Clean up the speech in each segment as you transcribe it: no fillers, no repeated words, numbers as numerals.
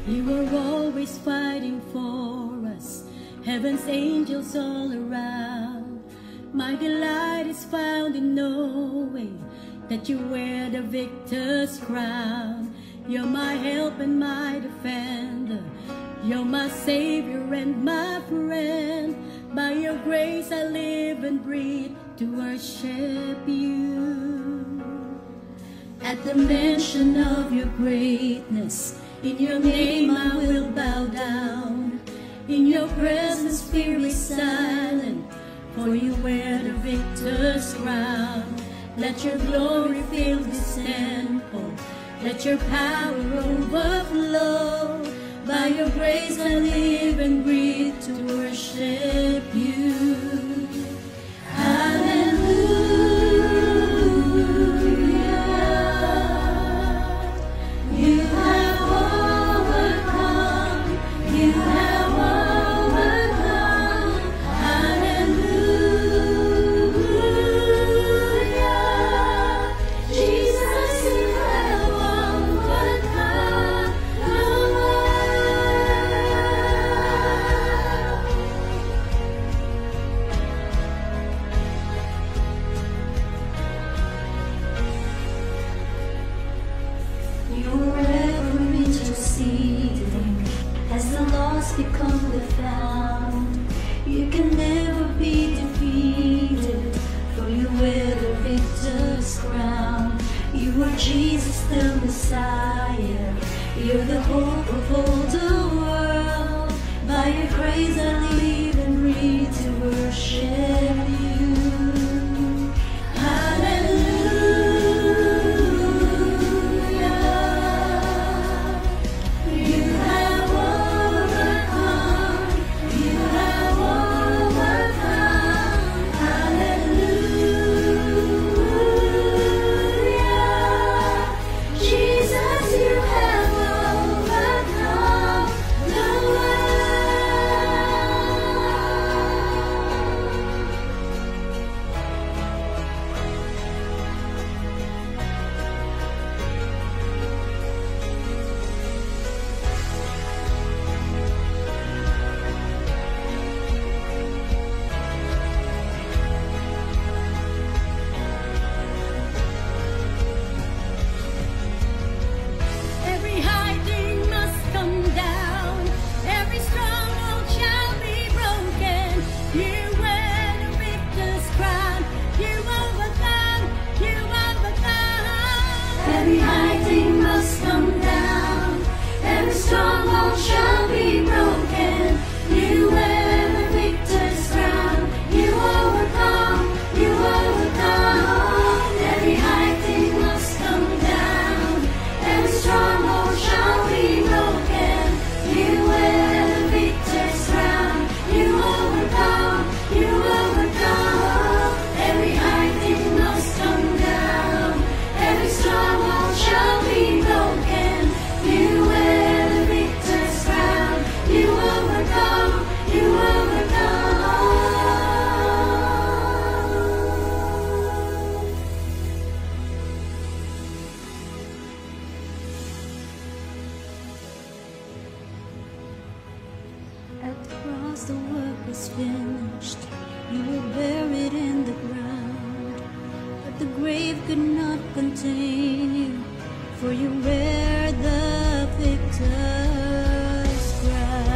You are always fighting for us, heaven's angels all around. My delight is found in knowing that you wear the victor's crown. You're my help and my defender, you're my savior and my friend. By your grace I live and breathe to worship you. At the mention of your greatness, in your name I will bow down. In your presence fear is silent, for you wear the victor's crown. Let your glory fill this temple, let your power overflow. By your grace I live and breathe to worship you. Become the found. You can never be defeated, for you wear the victor's crown. You are Jesus the Messiah, you're the hope of all the world. By your grace I live and breathe to worship you. Every high thing must come down, every stronghold shall be broken. You wear the victor's crown, you overcome, you overcome. Every high thing must come down, every stronghold shall be broken. You wear the victor's crown, you overcome, you overcome. Every high thing must come down, every stronghold shall be broken. You wear the victor's crown, you overcome, you overcome. At the cross the work was finished, you were buried in the ground, but the grave could not contain you, for you wear the victor's crown.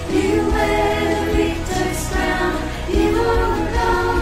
You wear the victor's crown, you overcome.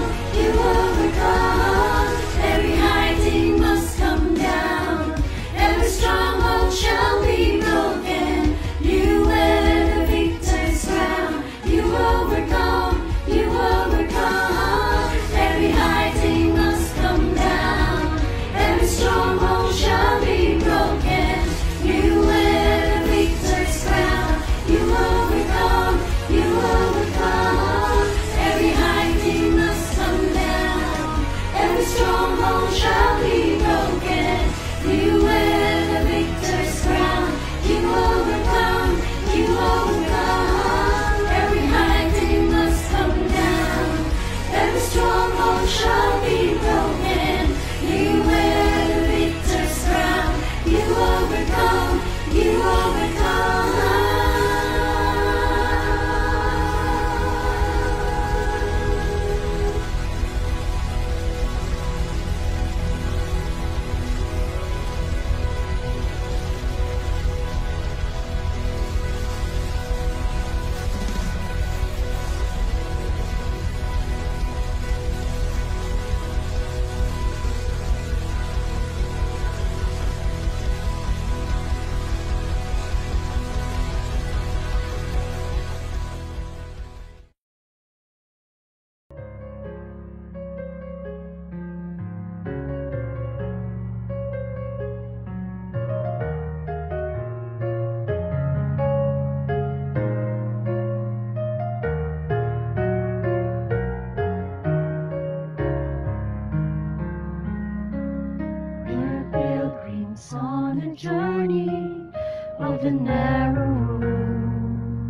the narrow road,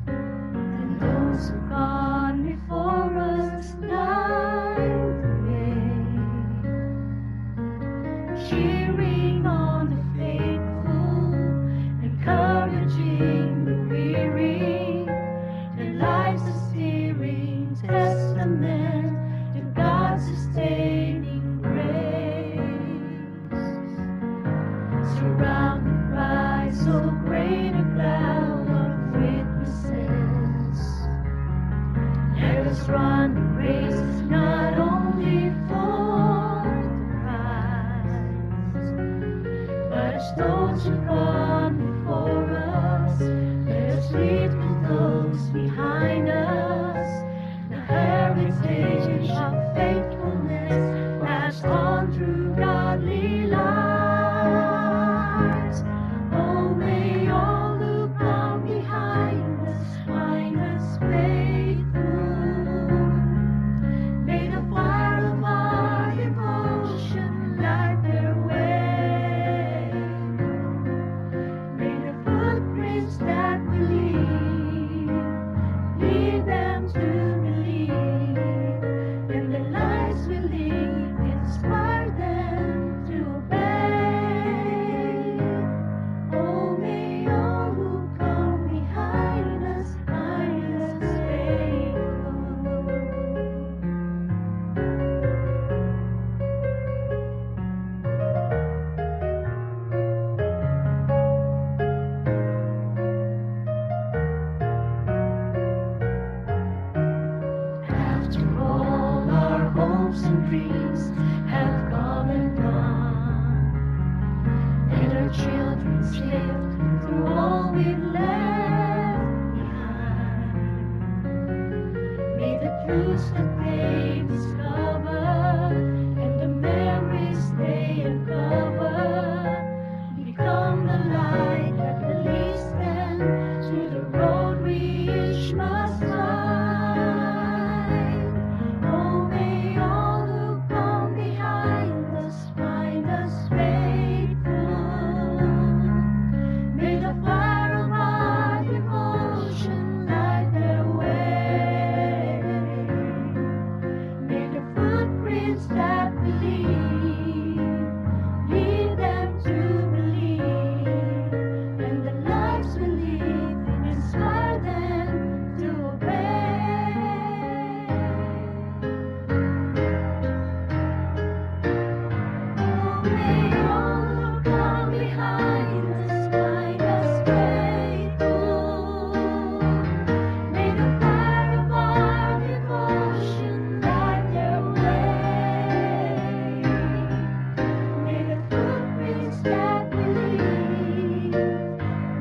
and those who've gone before us light the way, cheering on the faithful, encouraging the weary. Their lives are searing testament to God's sustaining grace. Surrounded by so great a cloud of witnesses, let us run the race not only for the prize, but as those who've gone before us, let us lead with those behind us. The heritage of faithfulness passed on through godly lives. Oh, may all who come behind us find us faithful. May the fire of our devotion light their way. May the footprints that we lead them to believe, and the lives we live inspire them to obey. Oh, may all who come behind us find us faithful. After all our hopes and dreams have come and gone, let our children live through all we've left behind. May the truths that they discover and the memories they uncover become the light that leads them to the road we each must find. Oh, may all who come behind us find us faithful. May the fire of our devotion light their way. May the footprints that we lead them to believe, and the lives we live inspire them to obey. Oh, may all who come behind us find us faithful. May the fire of our devotion light their way. May the footprints that we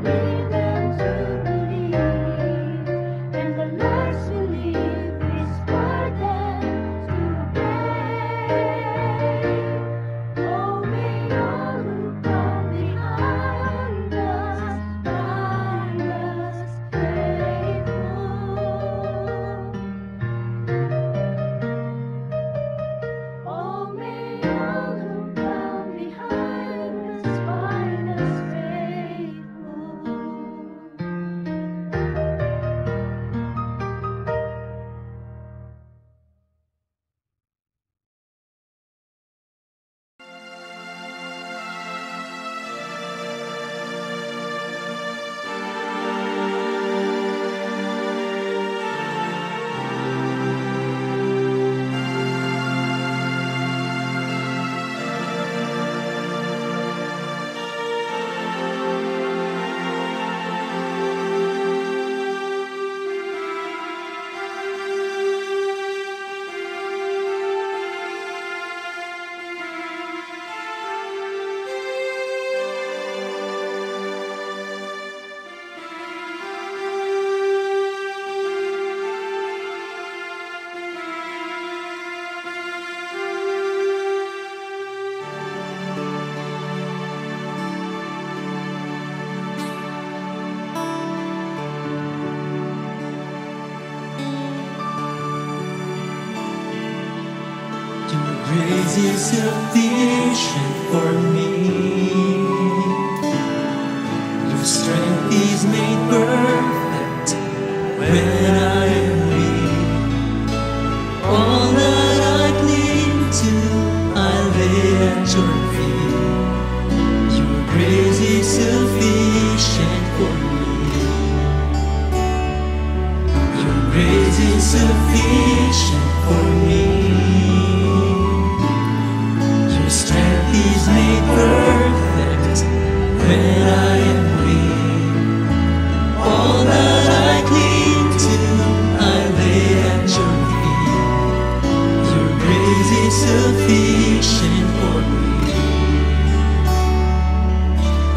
lead them to believe, and the lives we live inspire them to obey. Oh, may all who come behind us find us faithful. Oh, may all who come behind us find us faithful. Grace is sufficient for me. Your Your strength is made perfect when I am weak. All that I cling to, I lay at your feet. Your grace is sufficient for me. Your grace is sufficient for me. Your strength is made perfect when I am weak. All that I cling to, I lay at your feet. Your grace is sufficient for me.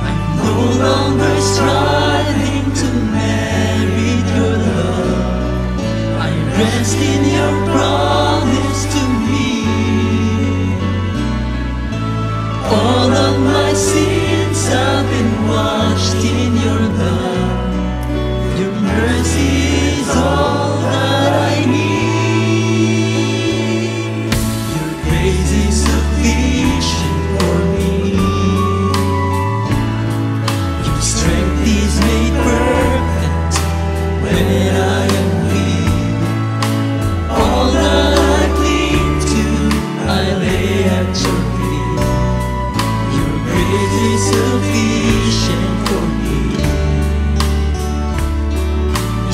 I'm no longer striving to merit your love. I rest in your promise to me. All of my sins have been washed in your love. Your mercy is all that I need. Your grace is sufficient for me. Your strength is made perfect when I am weak. All that I cling to, I lay at your feet. Your grace is sufficient for me.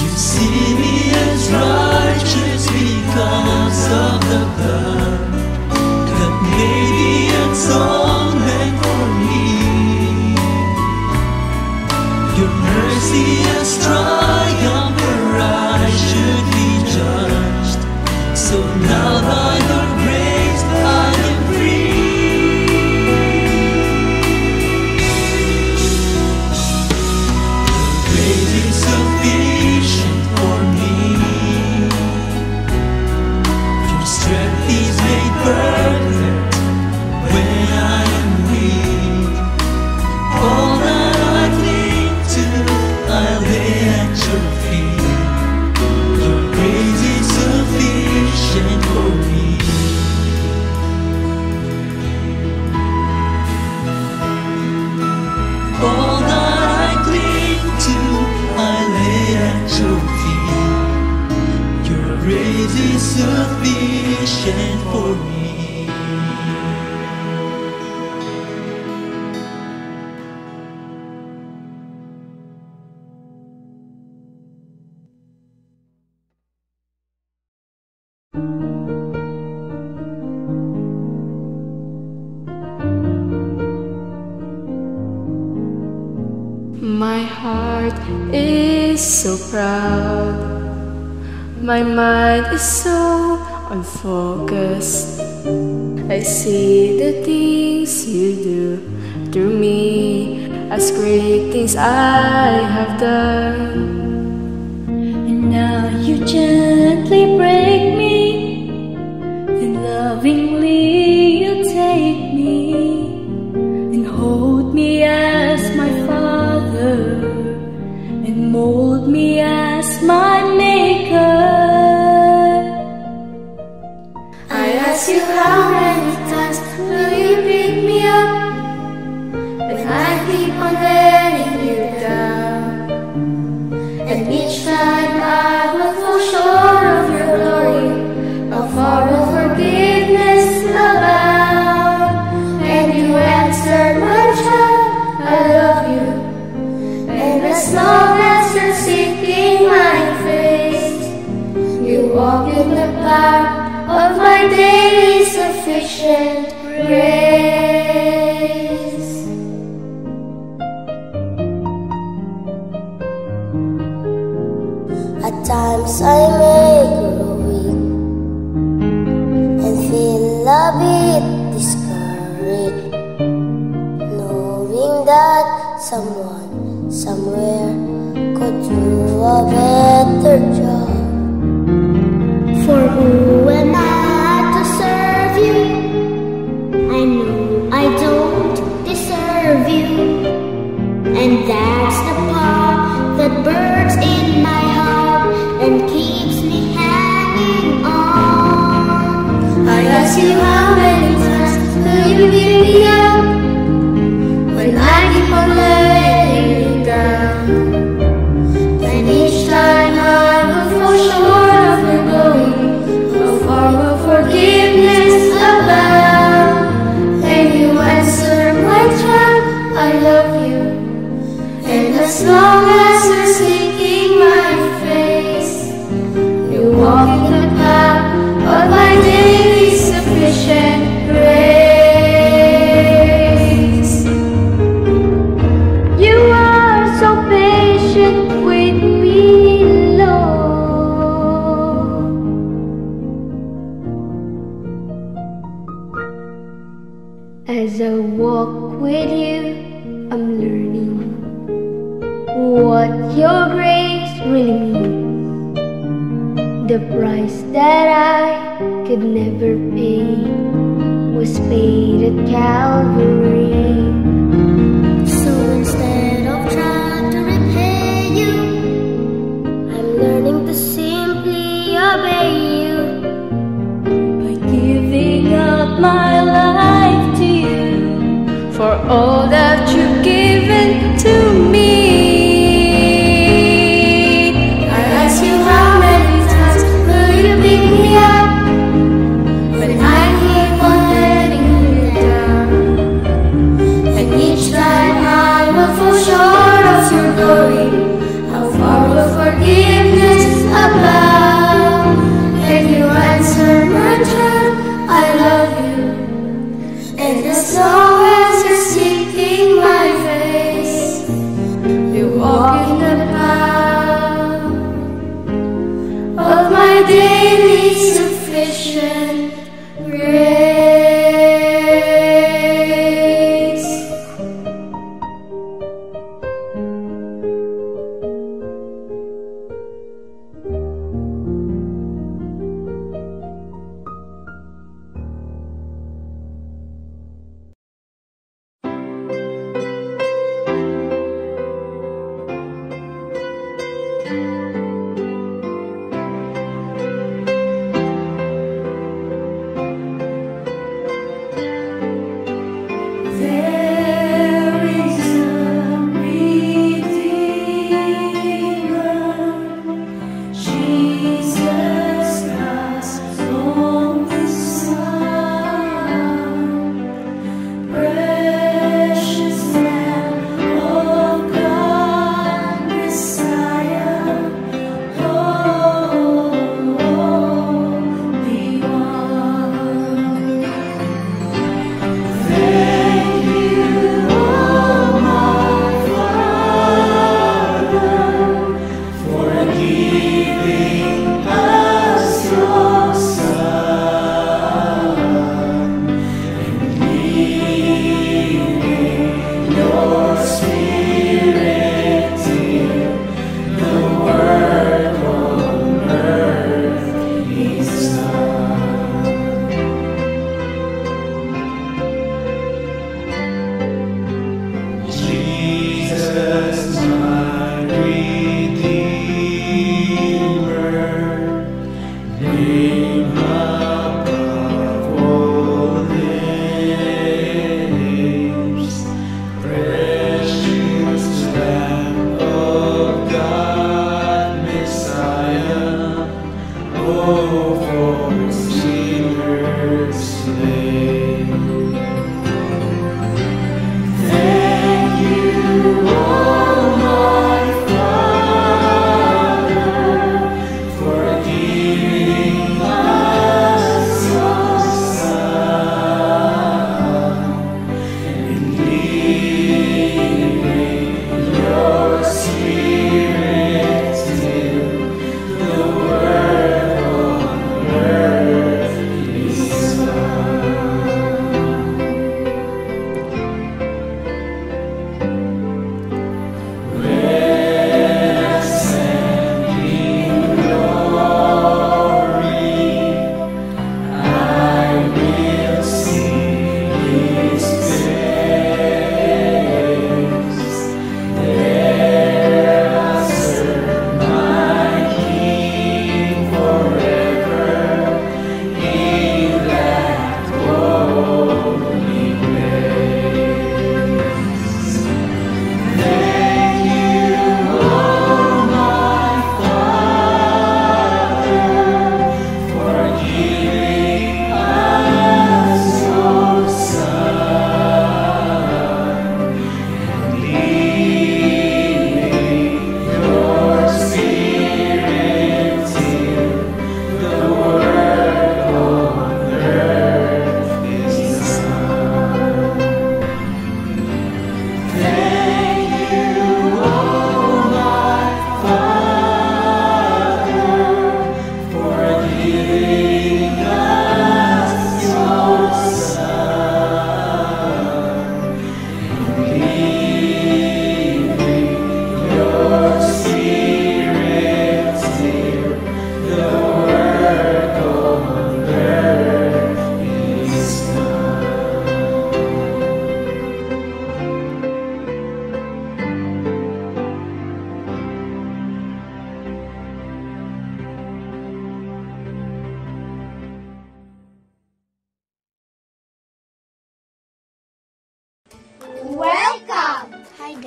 You see me as righteous because of the blood that made the atonement for me. Your mercy has triumphed where I should be judged. So now by your grace I am free. Your grace is sufficient for me. Your strength is made perfect when I am weak. All that I cling to, I lay at your feet. Your grace is sufficient for me. All that I cling to, I lay at your feet. Your grace is sufficient for me. My heart is so proud. My mind is so unfocused. I see the things you do through me as great things I have done. And now you gently break me, then lovingly you take me and hold me as my Father and mold me as my Maker. I ask you how many times will you pick me up when I keep on letting you down? And each time I will fall short of your glory, how far will forgiveness abound? And you answer, my child, I love you. And as long as you're seeking my face, you walk in the path of my daily sufficient grace. At times I may grow weak and feel a bit discouraged, knowing that someone somewhere could do a better job. For who am I to serve you? I know I don't deserve you, and that's the part that burns in my heart and keeps me hanging on. I ask you how many times will you pick me up when I keep on letting you down? The price that I could never pay was paid at Calvary. So instead of trying to repay you, I'm learning to simply obey you by giving up my life to you. For all that you've given to me. I ask you how many times will you pick me up when I keep on letting you down? And each time I will fall short of your glory, how far will forgiveness abound? Can you answer my child, I love you? And as long as you're seeking my face, you walk in the path of my daily sufficient grace. There is a Redeemer, Jesus Christ's only Son, precious Lamb of God, Messiah,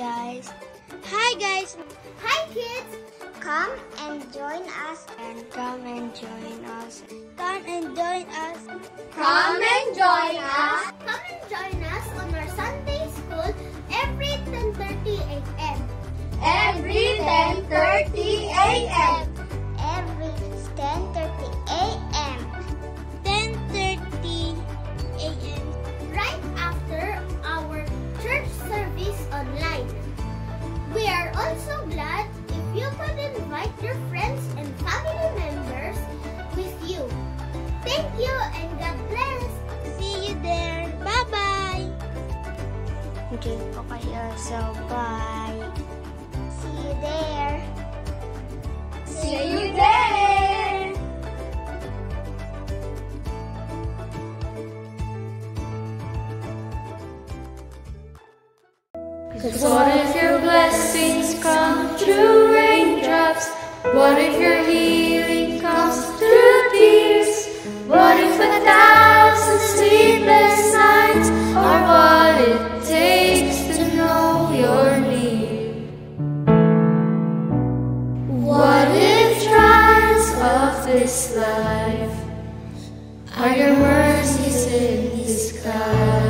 guys. Hi guys. Hi kids. Come and join us. Come and join us. Come and join us. Come and join us. Come and join us on our Sunday school every 10:30 a.m. Every 10:30 a.m. Every 10:30 a.m. 10:30 a.m. Right after our church service online. We are also glad if you could invite your friends and family members with you. Thank you and God bless. See you there. Bye-bye. Okay po kayo. So, bye. See you there. See you there. Cause what if your blessings come through raindrops? What if your healing comes through tears? What if 1,000 sleepless nights are what it takes to know you're near? What if trials of this life are your mercies in disguise?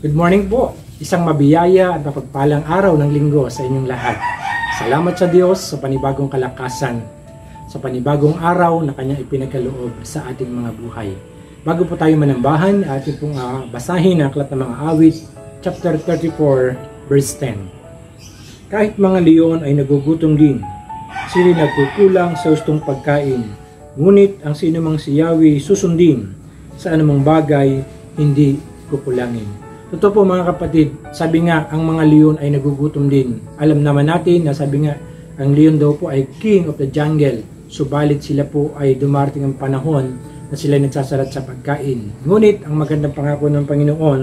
Good morning po. Isang mabiyaya at mapagpalang araw ng linggo sa inyong lahat. Salamat sa Diyos sa panibagong kalakasan, sa panibagong araw na Kanyang ipinagkaloob sa ating mga buhay. Bago po tayo manambahan, ating pong basahin ang Aklat ng Mga Awit, chapter 34, verse 10. Kahit mga leon ay nagugutom din, sila nagkukulang sa hustong pagkain, ngunit ang sinumang si Yahweh susundin, sa anumang bagay hindi kukulangin. Totoo po mga kapatid, sabi nga ang mga leon ay nagugutom din. Alam naman natin na sabi nga ang leon daw po ay king of the jungle. Subalit sila po ay dumarating ang panahon na sila nagsasalat sa pagkain. Ngunit ang magandang pangako ng Panginoon,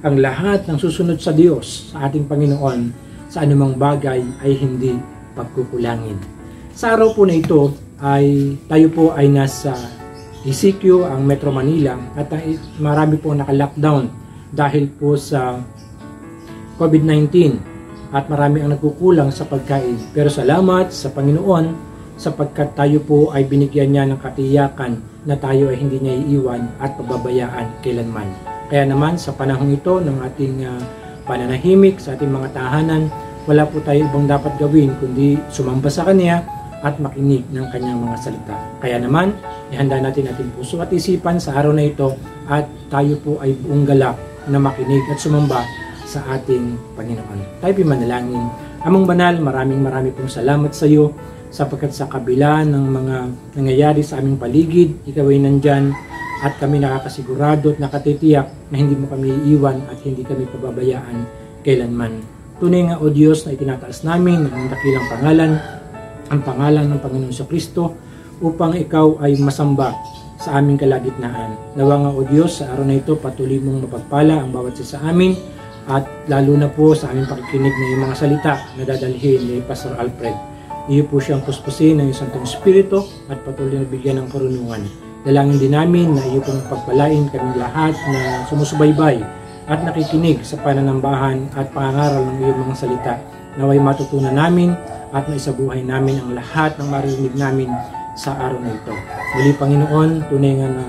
ang lahat ng susunod sa Diyos, sa ating Panginoon, sa anumang bagay ay hindi pagkukulangin. Sa araw po na ito ay tayo po ay nasa ECQ, ang Metro Manila, at marami po naka-lockdown dahil po sa COVID-19 at marami ang nagkukulang sa pagkain. Pero salamat sa Panginoon sapagkat tayo po ay binigyan niya ng katiyakan na tayo ay hindi niya iiwan at pababayaan kailanman. Kaya naman sa panahong ito ng ating pananahimik sa ating mga tahanan, wala po tayo ibang dapat gawin kundi sumamba sa Kanya at makinig ng Kanyang mga salita. Kaya naman, ihanda natin ating puso at isipan sa araw na ito at tayo po ay buong galak na makinig at sumamba sa ating Panginoon. Tayo manalangin. Amang banal, maraming pong salamat sa iyo sapagkat sa kabila ng mga nangyayari sa aming paligid, ikaw ay nandyan at kami nakakasigurado at nakatitiyak na hindi mo kami iiwan at hindi kami pababayaan kailanman. Tunay nga o Diyos na itinataas namin ang dakilang pangalan, ang pangalan ng Panginoon sa Kristo upang ikaw ay masamba sa aming kalagitnaan. Nawa nga o Diyos, sa araw na ito patuloy mong mapagpala ang bawat isa sa amin at lalo na po sa aming pakikinig ng iyong mga salita na dadalhin ni Pastor Alfred. Iyo po siyang puspusin ng iyong Santong Espiritu at patuloy na bigyan ng karunungan. Dalangin din namin na iyo pong pagpalain kaming lahat na sumusubaybay at nakikinig sa pananambahan at pangangaral ng iyong mga salita. Naway matutunan namin at maisabuhay namin ang lahat ng marinig namin sa araw na ito. Muli Panginoon, tunay nga na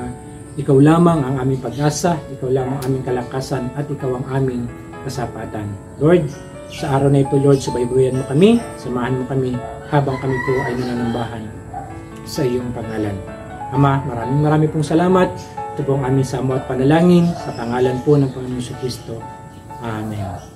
ikaw lamang ang aming pag-asa, ikaw lamang ang aming kalakasan, at ikaw ang aming kasapatan. Lord, sa araw na ito, Lord, subaybayan mo kami, samahan mo kami habang kami po ay nananambahan sa iyong pangalan. Ama, maraming pong salamat. Ito po ang aming samo at panalangin sa pangalan po ng Panginoon sa Kristo. Amen.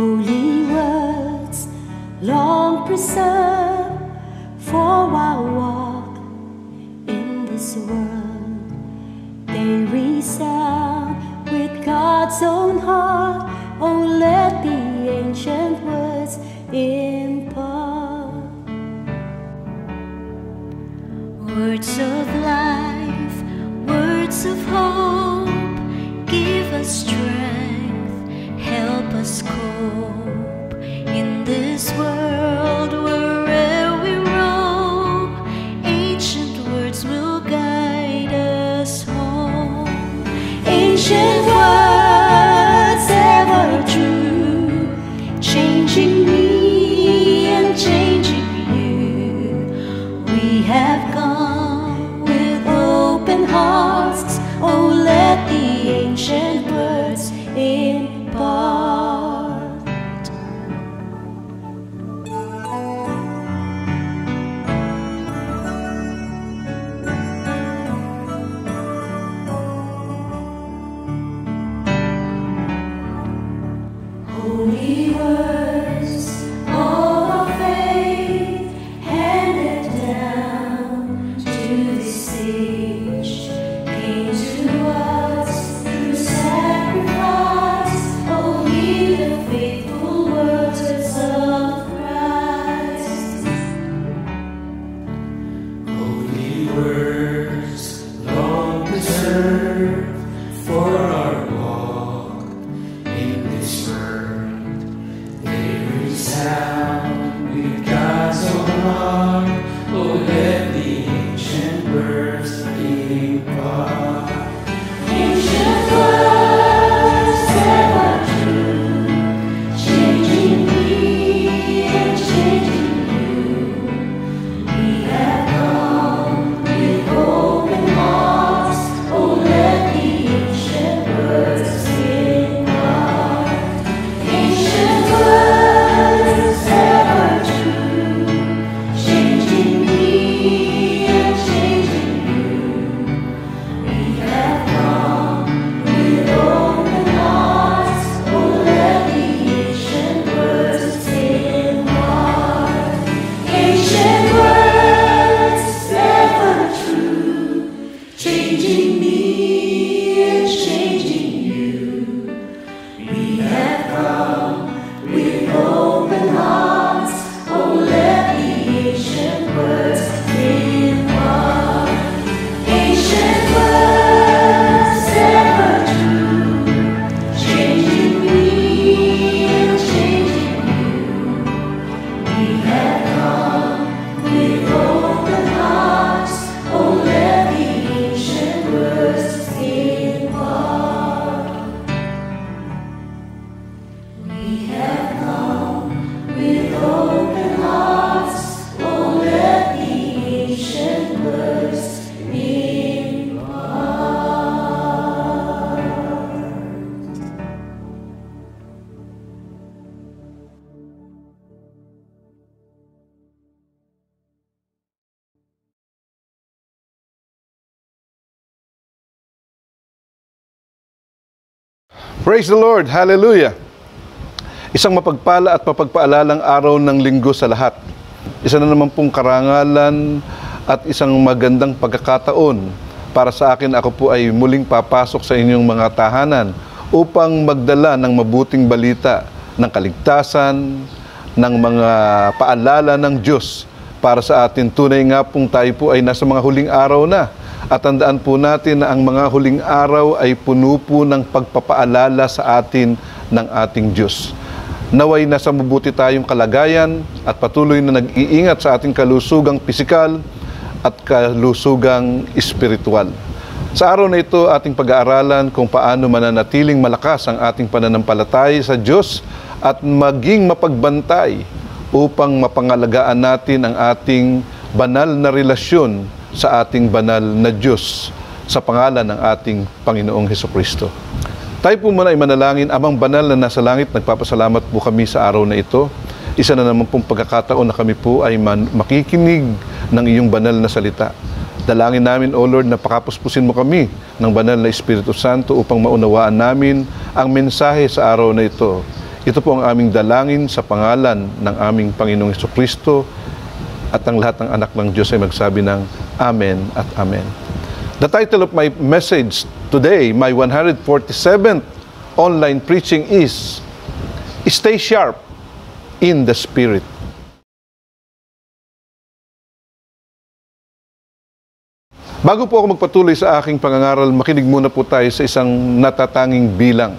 Holy words, long preserved for our walk in this world. They resound with God's own heart. Oh, let the ancient words impart. Words of life, words of hope, give us strength, help us cope in this world wherever we roam. Ancient words will guide us home. Ancient words, ever true, changing me and changing you. We have come with open hearts. Oh, let the ancient words impart. Holy words of our faith, handed down to this age, came to us through sacrifice. Oh, hear the faithful words of Christ. Holy words, long preserved for our walk in this world. They resound with God's own heart. Oh, let the ancient words impart. Ancient words, ever true, changing me and changing you. We have come with open hearts. Oh, let the ancient words impart. Ancient words, ever true, changing me and changing you. We have come with open hearts. Oh, let the ancient words impart. Ancient words, ever true, changing me and changing you. We have come with open hearts. Oh, let the ancient words impart. Ancient words, ever true, changing me and changing you. We have come with open hearts. Oh, let the ancient words impart. We have come with open hearts. Oh, let the ancient words impart. Praise the Lord! Hallelujah! Isang mapagpala at mapagpaalalang araw ng linggo sa lahat. Isa na naman pong karangalan at isang magandang pagkakataon para sa akin. Ako po ay muling papasok sa inyong mga tahanan upang magdala ng mabuting balita ng kaligtasan, ng mga paalala ng Diyos para sa atin. Tunay nga pong tayo po ay nasa mga huling araw na. At tandaan po natin na ang mga huling araw ay puno po ng pagpapaalala sa atin ng ating Diyos. Naway nasa mabuti tayong kalagayan at patuloy na nag-iingat sa ating kalusugang pisikal at kalusugang espiritual. Sa araw na ito, ating pag-aaralan kung paano mananatiling malakas ang ating pananampalataya sa Diyos at maging mapagbantay upang mapangalagaan natin ang ating banal na relasyon sa ating banal na Diyos sa pangalan ng ating Panginoong Hesukristo. Tayo po muna ay manalangin. Amang banal na nasa langit, nagpapasalamat po kami sa araw na ito. Isa na naman pong pagkakataon na kami po ay makikinig ng iyong banal na salita. Dalangin namin, O Lord, na pakapuspusin mo kami ng banal na Espiritu Santo upang maunawaan namin ang mensahe sa araw na ito. Ito po ang aming dalangin sa pangalan ng aming Panginoong Jesucristo, at ang lahat ng anak ng Diyos ay magsabi ng Amen at Amen. The title of my message today, my 147th online preaching is Stay Sharp in the Spirit. Bago po ako magpatuloy sa aking pangangaral, makinig muna po tayo sa isang natatanging bilang.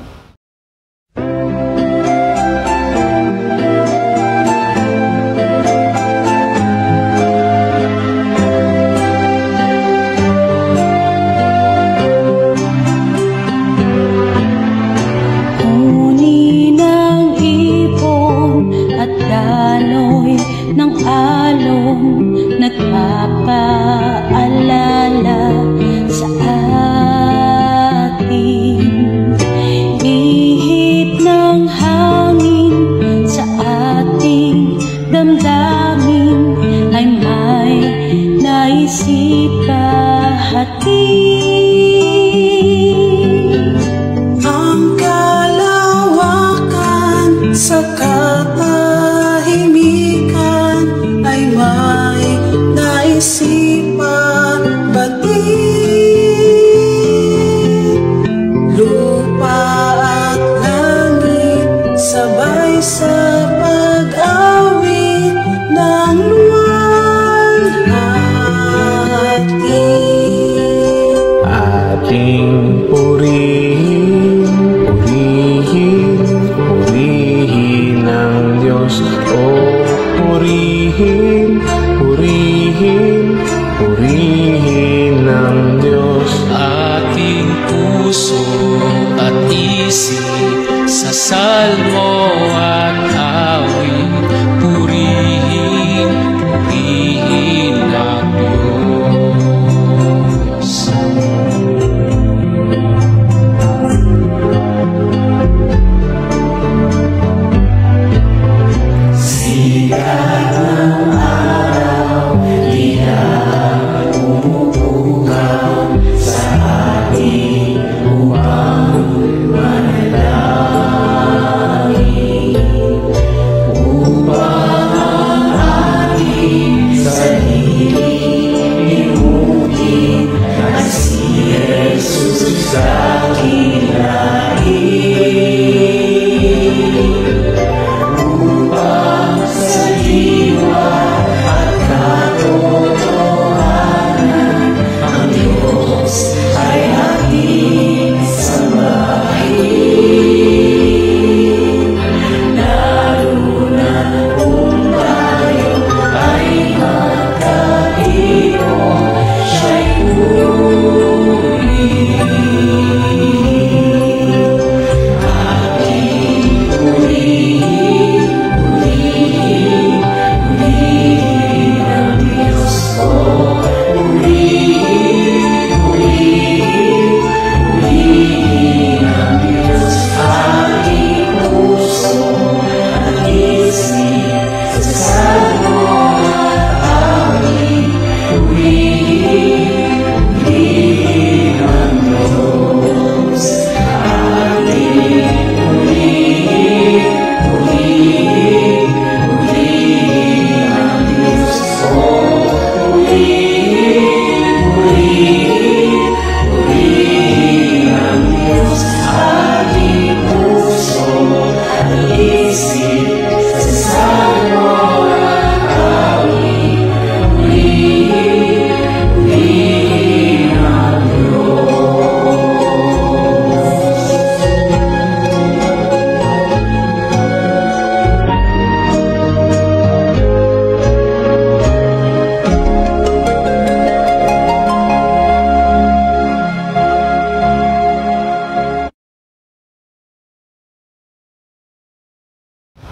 Huni ng ibon at daloy ng alon, nagpapaalala sa atin. Ihip ng hangin sa ating damdamin ay may naisipahatid. Ang kalawakan sa katahimikan ay may naisipabatid. Lupa at langit sabay sa pag-awit ng luwalhati. Ating purihin, purihin, purihin ang Diyos. O purihin, purihin, purihin ang Diyos. Ating puso at isip sa salmo at awit, purihin, purihin ang Diyos.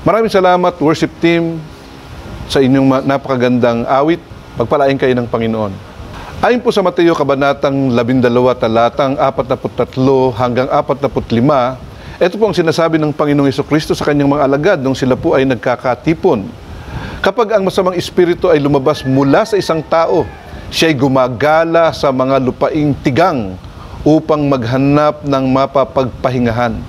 Maraming salamat, worship team, sa inyong napakagandang awit. Pagpalain kayo ng Panginoon. Ayon po sa Mateo Kabanatang 12, talatang 43 hanggang 45, ito po ang sinasabi ng Panginoong Jesucristo sa kanyang mga alagad nung sila po ay nagkakatipon. Kapag ang masamang espiritu ay lumabas mula sa isang tao, siya'y gumagala sa mga lupaing tigang upang maghanap ng mapapagpahingahan.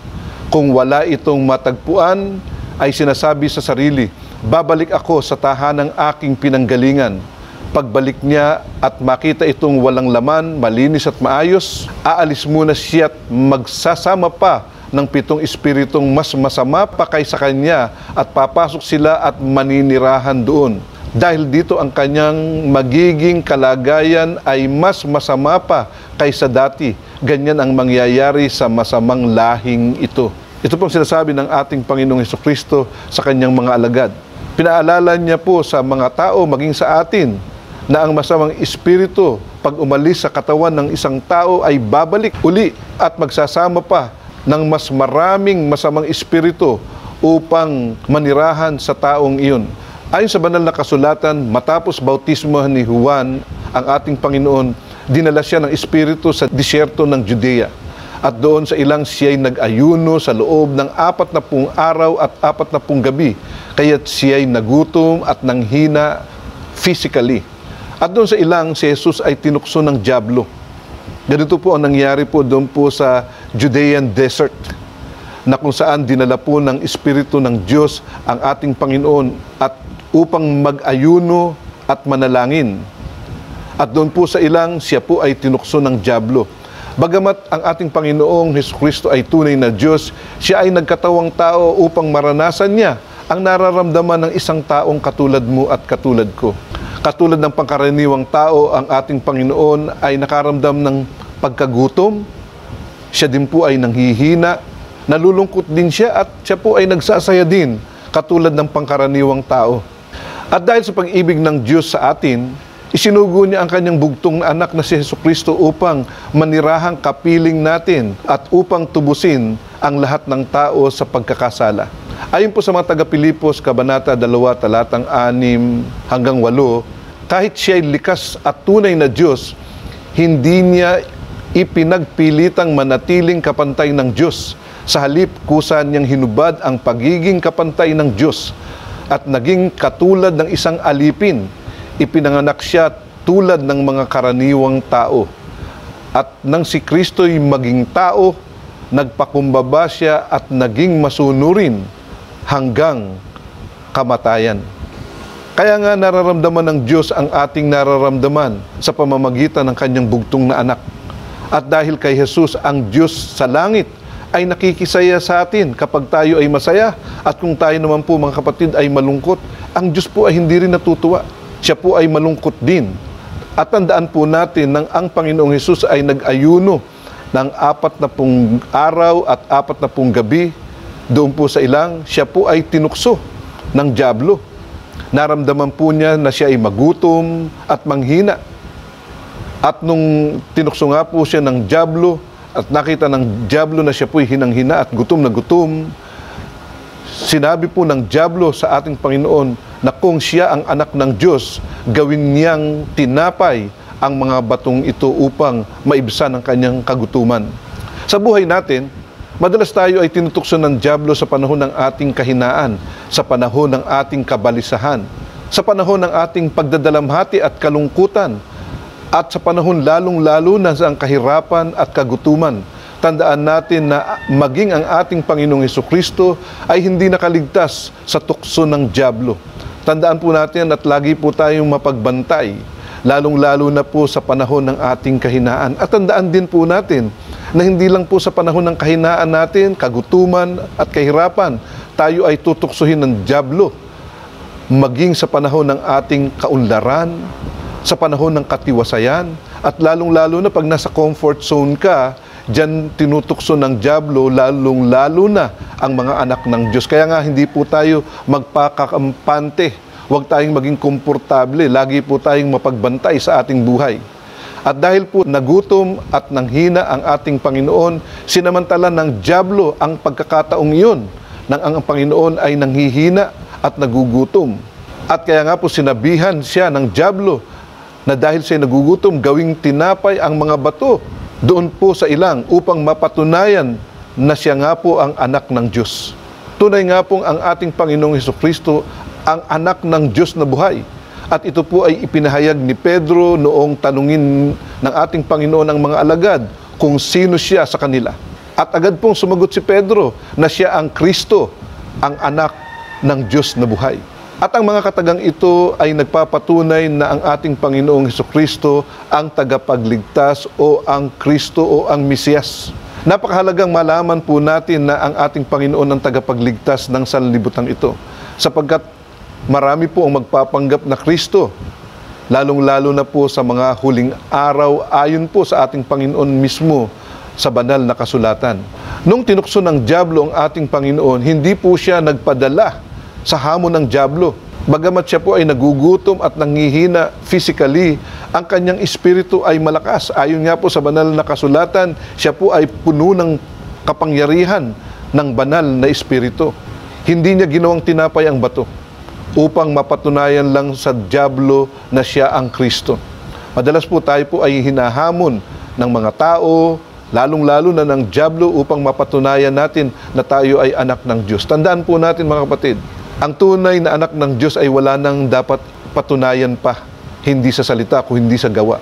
Kung wala itong matagpuan, ay sinasabi sa sarili, babalik ako sa tahanang aking pinanggalingan. Pagbalik niya at makita itong walang laman, malinis at maayos, aalis muna siya at magsasama pa ng 7 espiritong mas masama pa kaysa kanya at papasok sila at maninirahan doon. Dahil dito ang kanyang magiging kalagayan ay mas masama pa kaysa dati. Ganyan ang mangyayari sa masamang lahing ito. Ito pong sinasabi ng ating Panginoong Hesukristo sa kanyang mga alagad. Pinaalala niya po sa mga tao, maging sa atin, na ang masamang espiritu, pag umalis sa katawan ng isang tao, ay babalik uli at magsasama pa ng mas maraming masamang espiritu upang manirahan sa taong iyon. Ayon sa banal na kasulatan, matapos bautismo ni Juan, ang ating Panginoon, dinala siya ng espiritu sa disyerto ng Judea. At doon sa ilang siya'y nag-ayuno sa loob ng 40 araw at 40 gabi. Kaya't siya'y nagutom at nanghina physically. At doon sa ilang, si Jesus ay tinukso ng dyablo. Ganito po ang nangyari po doon po sa Judean desert, na kung saan dinala po ng Espiritu ng Diyos ang ating Panginoon at upang mag-ayuno at manalangin. At doon po sa ilang, siya po ay tinukso ng dyablo. Bagamat ang ating Panginoong Hesukristo ay tunay na Diyos, siya ay nagkatawang tao upang maranasan niya ang nararamdaman ng isang taong katulad mo at katulad ko. Katulad ng pangkaraniwang tao, ang ating Panginoon ay nakaramdam ng pagkagutom. Siya din po ay nanghihina, nalulungkot din siya at siya po ay nagsasaya din, katulad ng pangkaraniwang tao. At dahil sa pag-ibig ng Diyos sa atin, isinugo niya ang kanyang bugtong na anak na si Hesukristo upang manirahang kapiling natin at upang tubusin ang lahat ng tao sa pagkakasala. Ayon po sa mga taga-Pilipos, Kabanata 2, talatang 6 hanggang 8, kahit siya'y likas at tunay na Diyos, hindi niya ipinagpilitang manatiling kapantay ng Diyos. Sa halip, kusa niyang hinubad ang pagiging kapantay ng Diyos at naging katulad ng isang alipin. Ipinanganak siya tulad ng mga karaniwang tao. At nang si Kristo'y maging tao, nagpakumbaba siya at naging masunurin hanggang kamatayan. Kaya nga nararamdaman ng Diyos ang ating nararamdaman sa pamamagitan ng kanyang bugtong na anak. At dahil kay Jesus, ang Diyos sa langit ay nakikisaya sa atin kapag tayo ay masaya. At kung tayo naman po mga kapatid ay malungkot, ang Diyos po ay hindi rin natutuwa. Siya po ay malungkot din. At tandaan po natin nang ang Panginoong Jesus ay nag-ayuno ng 40 araw at 40 gabi, doon po sa ilang, siya po ay tinukso ng dyablo. Naramdaman po niya na siya ay magutom at manghina. At nung tinukso nga po siya ng dyablo at nakita ng dyablo na siya po ay hinang-hina at gutom na gutom, sinabi po ng dyablo sa ating Panginoon na kung siya ang anak ng Diyos, gawin niyang tinapay ang mga batong ito upang maibsan ang kanyang kagutuman. Sa buhay natin, madalas tayo ay tinutukso ng dyablo sa panahon ng ating kahinaan, sa panahon ng ating kabalisahan, sa panahon ng ating pagdadalamhati at kalungkutan, at sa panahon lalong-lalo na sa kahirapan at kagutuman. Tandaan natin na maging ang ating Panginoong Hesukristo ay hindi nakaligtas sa tukso ng dyablo. Tandaan po natin at lagi po tayong mapagbantay, lalong-lalo na po sa panahon ng ating kahinaan. At tandaan din po natin na hindi lang po sa panahon ng kahinaan natin, kagutuman at kahirapan, tayo ay tutuksohin ng dyablo. Maging sa panahon ng ating kaunlaran, sa panahon ng katiwasayan, at lalong-lalo na pag nasa comfort zone ka, diyan tinutukso ng dyablo, lalong-lalo na ang mga anak ng Diyos. Kaya nga hindi po tayo magpakakampante, huwag tayong maging komportable, lagi po tayong mapagbantay sa ating buhay. At dahil po nagutom at nanghina ang ating Panginoon, sinamantala ng dyablo ang pagkakataong iyon nang ang Panginoon ay nanghihina at nagugutom. At kaya nga po sinabihan siya ng dyablo na dahil siya nagugutom, gawing tinapay ang mga bato doon po sa ilang upang mapatunayan na siya nga po ang anak ng Diyos. Tunay nga pong ang ating Panginoong Hesukristo ang anak ng Diyos na buhay. At ito po ay ipinahayag ni Pedro noong tanungin ng ating Panginoon ang mga alagad kung sino siya sa kanila. At agad pong sumagot si Pedro na siya ang Kristo, ang anak ng Diyos na buhay. At ang mga katagang ito ay nagpapatunay na ang ating Panginoong Hesukristo ang tagapagligtas o ang Kristo o ang Mesiyas. Napakahalagang malaman po natin na ang ating Panginoon ang tagapagligtas ng sanlibutan ito, sapagkat marami po ang magpapanggap na Kristo, lalong-lalo na po sa mga huling araw ayon po sa ating Panginoon mismo sa banal na kasulatan. Nung tinukso ng dyablo ang ating Panginoon, hindi po siya nagpadala sa hamon ng dyablo. Bagamat siya po ay nagugutom at nanghihina physically, ang kanyang espiritu ay malakas. Ayon nga po sa banal na kasulatan, siya po ay puno ng kapangyarihan ng banal na espiritu. Hindi niya ginawang tinapay ang bato upang mapatunayan lang sa dyablo na siya ang Kristo. Madalas po tayo po ay hinahamon ng mga tao, lalong-lalo na ng dyablo upang mapatunayan natin na tayo ay anak ng Diyos. Tandaan po natin mga kapatid, ang tunay na anak ng Diyos ay wala nang dapat patunayan pa, hindi sa salita kung hindi sa gawa.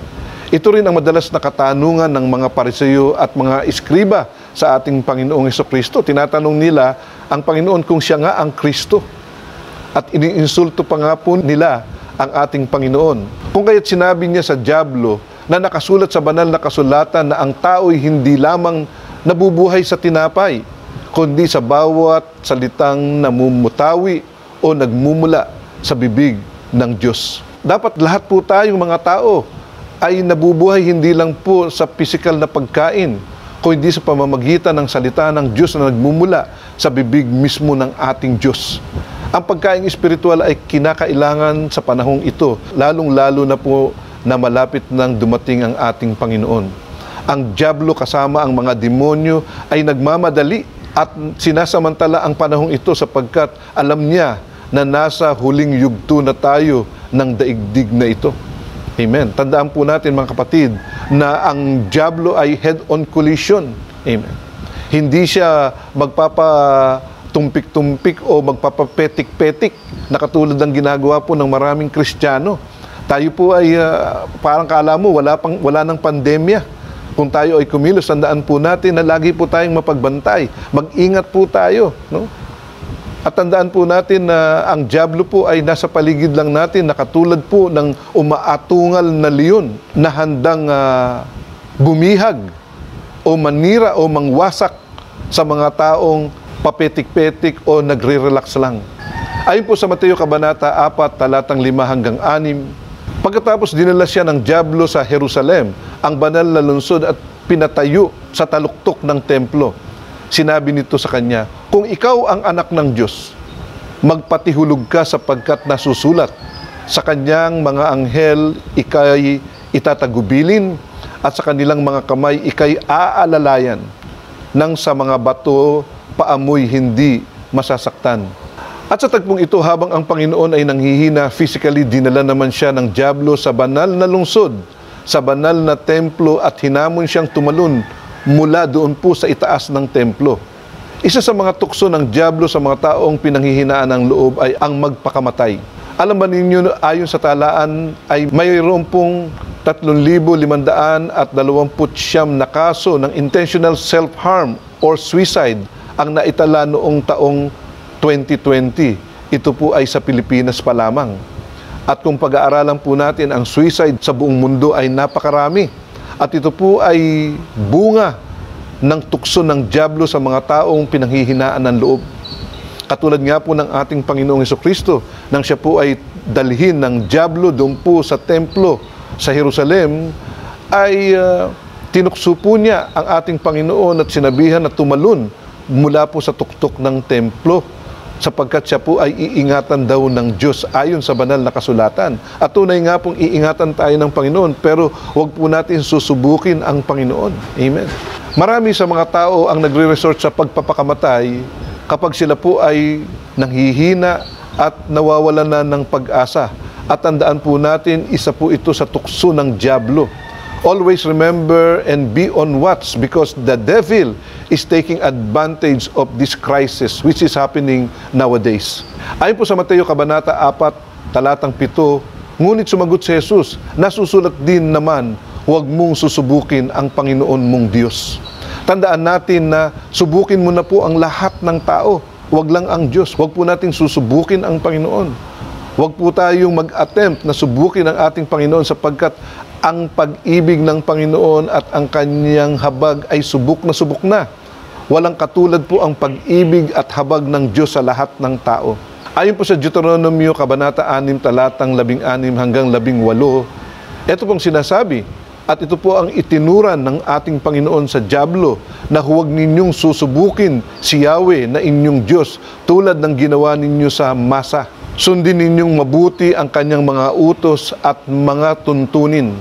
Ito rin ang madalas na katanungan ng mga Pariseo at mga iskriba sa ating Panginoong Hesukristo. Tinatanong nila ang Panginoon kung siya nga ang Kristo. At iniinsulto pa nga po nila ang ating Panginoon. Kung kaya't sinabi niya sa dyablo na nakasulat sa banal na kasulatan na ang tao'y hindi lamang nabubuhay sa tinapay, kundi sa bawat salitang namumutawi o nagmumula sa bibig ng Diyos. Dapat lahat po tayong mga tao ay nabubuhay hindi lang po sa pisikal na pagkain, kundi sa pamamagitan ng salita ng Diyos na nagmumula sa bibig mismo ng ating Diyos. Ang pagkain espiritual ay kinakailangan sa panahong ito, lalong-lalo na po na malapit nang dumating ang ating Panginoon. Ang dyablo kasama ang mga demonyo ay nagmamadali at sinasamantala ang panahong ito sapagkat alam niya na nasa huling yugto na tayo ng daigdig na ito. Amen. Tandaan po natin mga kapatid na ang dyablo ay head-on collision. Amen. Hindi siya magpapatumpik-tumpik o magpapapetik-petik na katulad ng ginagawa po ng maraming Kristiyano. Tayo po ay parang kala mo wala nang pandemya. Kung tayo ay kumilos, tandaan po natin na lagi po tayong mapagbantay. Mag-ingat po tayo, no? At tandaan po natin na ang dyablo po ay nasa paligid lang natin, nakatulad po ng umaatungal na leon na handang bumihag o manira o mangwasak sa mga taong papetik-petik o nagre-relax lang. Ayon po sa Mateo Kabanata 4, talatang 5 hanggang 6, pagkatapos dinala siya ng dyablo sa Jerusalem, ang banal na lungsod, at pinatayo sa taluktok ng templo. Sinabi nito sa kanya, kung ikaw ang anak ng Diyos, magpatihulog ka sapagkat nasusulat, sa kanyang mga anghel ikay itatagubilin at sa kanilang mga kamay ikay aalalayan nang sa mga bato paamoy hindi masasaktan. At sa tagpong ito, habang ang Panginoon ay nanghihina physically, dinala naman siya ng dyablo sa banal na lungsod, sa banal na templo, at hinamon siyang tumalon mula doon po sa itaas ng templo. Isa sa mga tukso ng dyablo sa mga taong pinanghihinaan ng loob ay ang magpakamatay. Alam ba ninyo, ayon sa talaan ay mayroon pong 3,529 na kaso ng intentional self-harm or suicide ang naitala noong taong 2020. Ito po ay sa Pilipinas pa lamang. At kung pag-aaralan po natin, ang suicide sa buong mundo ay napakarami. At ito po ay bunga ng tukso ng dyablo sa mga taong pinanghihinaan ng loob. Katulad nga po ng ating Panginoong Hesukristo, nang siya po ay dalhin ng dyablo doon po sa templo sa Jerusalem, ay tinukso po niya ang ating Panginoon at sinabihan na tumalon mula po sa tuktok ng templo, sapagkat siya po ay iingatan daw ng Diyos ayon sa banal na kasulatan. At tunay nga pong iingatan tayo ng Panginoon, pero huwag po natin susubukin ang Panginoon. Amen. Marami sa mga tao ang nagre-resort sa pagpapakamatay kapag sila po ay nanghihina at nawawalan na ng pag-asa. At tandaan po natin, isa po ito sa tukso ng dyablo. Always remember and be on watch because the devil is taking advantage of this crisis which is happening nowadays. Ayon po sa Mateo Kabanata 4, talatang 7, ngunit sumagot si Jesus, nasusulat din naman, huwag mong susubukin ang Panginoon mong Diyos. Tandaan natin na subukin mo na po ang lahat ng tao. Huwag lang ang Diyos. Huwag po nating susubukin ang Panginoon. Huwag po tayong mag-attempt na subukin ang ating Panginoon sapagkat ang pag-ibig ng Panginoon at ang kanyang habag ay subok na subok na. Walang katulad po ang pag-ibig at habag ng Diyos sa lahat ng tao. Ayon po sa Deuteronomio, Kabanata 6, talatang 16 hanggang 18, ito pong sinasabi, at ito po ang itinuran ng ating Panginoon sa dyablo, na huwag ninyong susubukin si Yahweh na inyong Diyos tulad ng ginawa ninyo sa Masa. Sundin ninyong mabuti ang kanyang mga utos at mga tuntunin.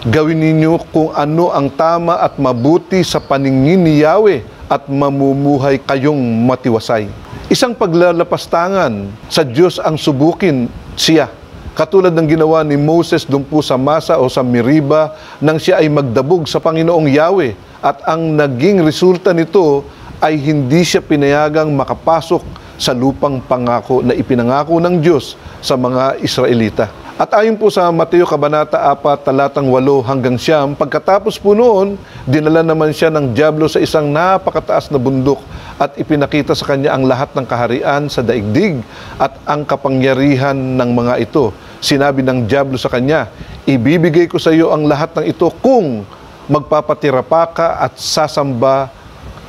Gawin ninyo kung ano ang tama at mabuti sa paningin ni Yahweh at mamumuhay kayong matiwasay. Isang paglalapastangan sa Diyos ang subukin siya. Katulad ng ginawa ni Moses doon po sa Masa o sa Meriba nang siya ay magdabog sa Panginoong Yahweh. At ang naging resulta nito ay hindi siya pinayagang makapasok sa lupang pangako na ipinangako ng Diyos sa mga Israelita. At ayon po sa Mateo Kabanata 4, talatang 8 hanggang 9, pagkatapos po noon, dinala naman siya ng dyablo sa isang napakataas na bundok at ipinakita sa kanya ang lahat ng kaharian sa daigdig at ang kapangyarihan ng mga ito. Sinabi ng dyablo sa kanya, ibibigay ko sa iyo ang lahat ng ito kung magpapatira pa ka at sasamba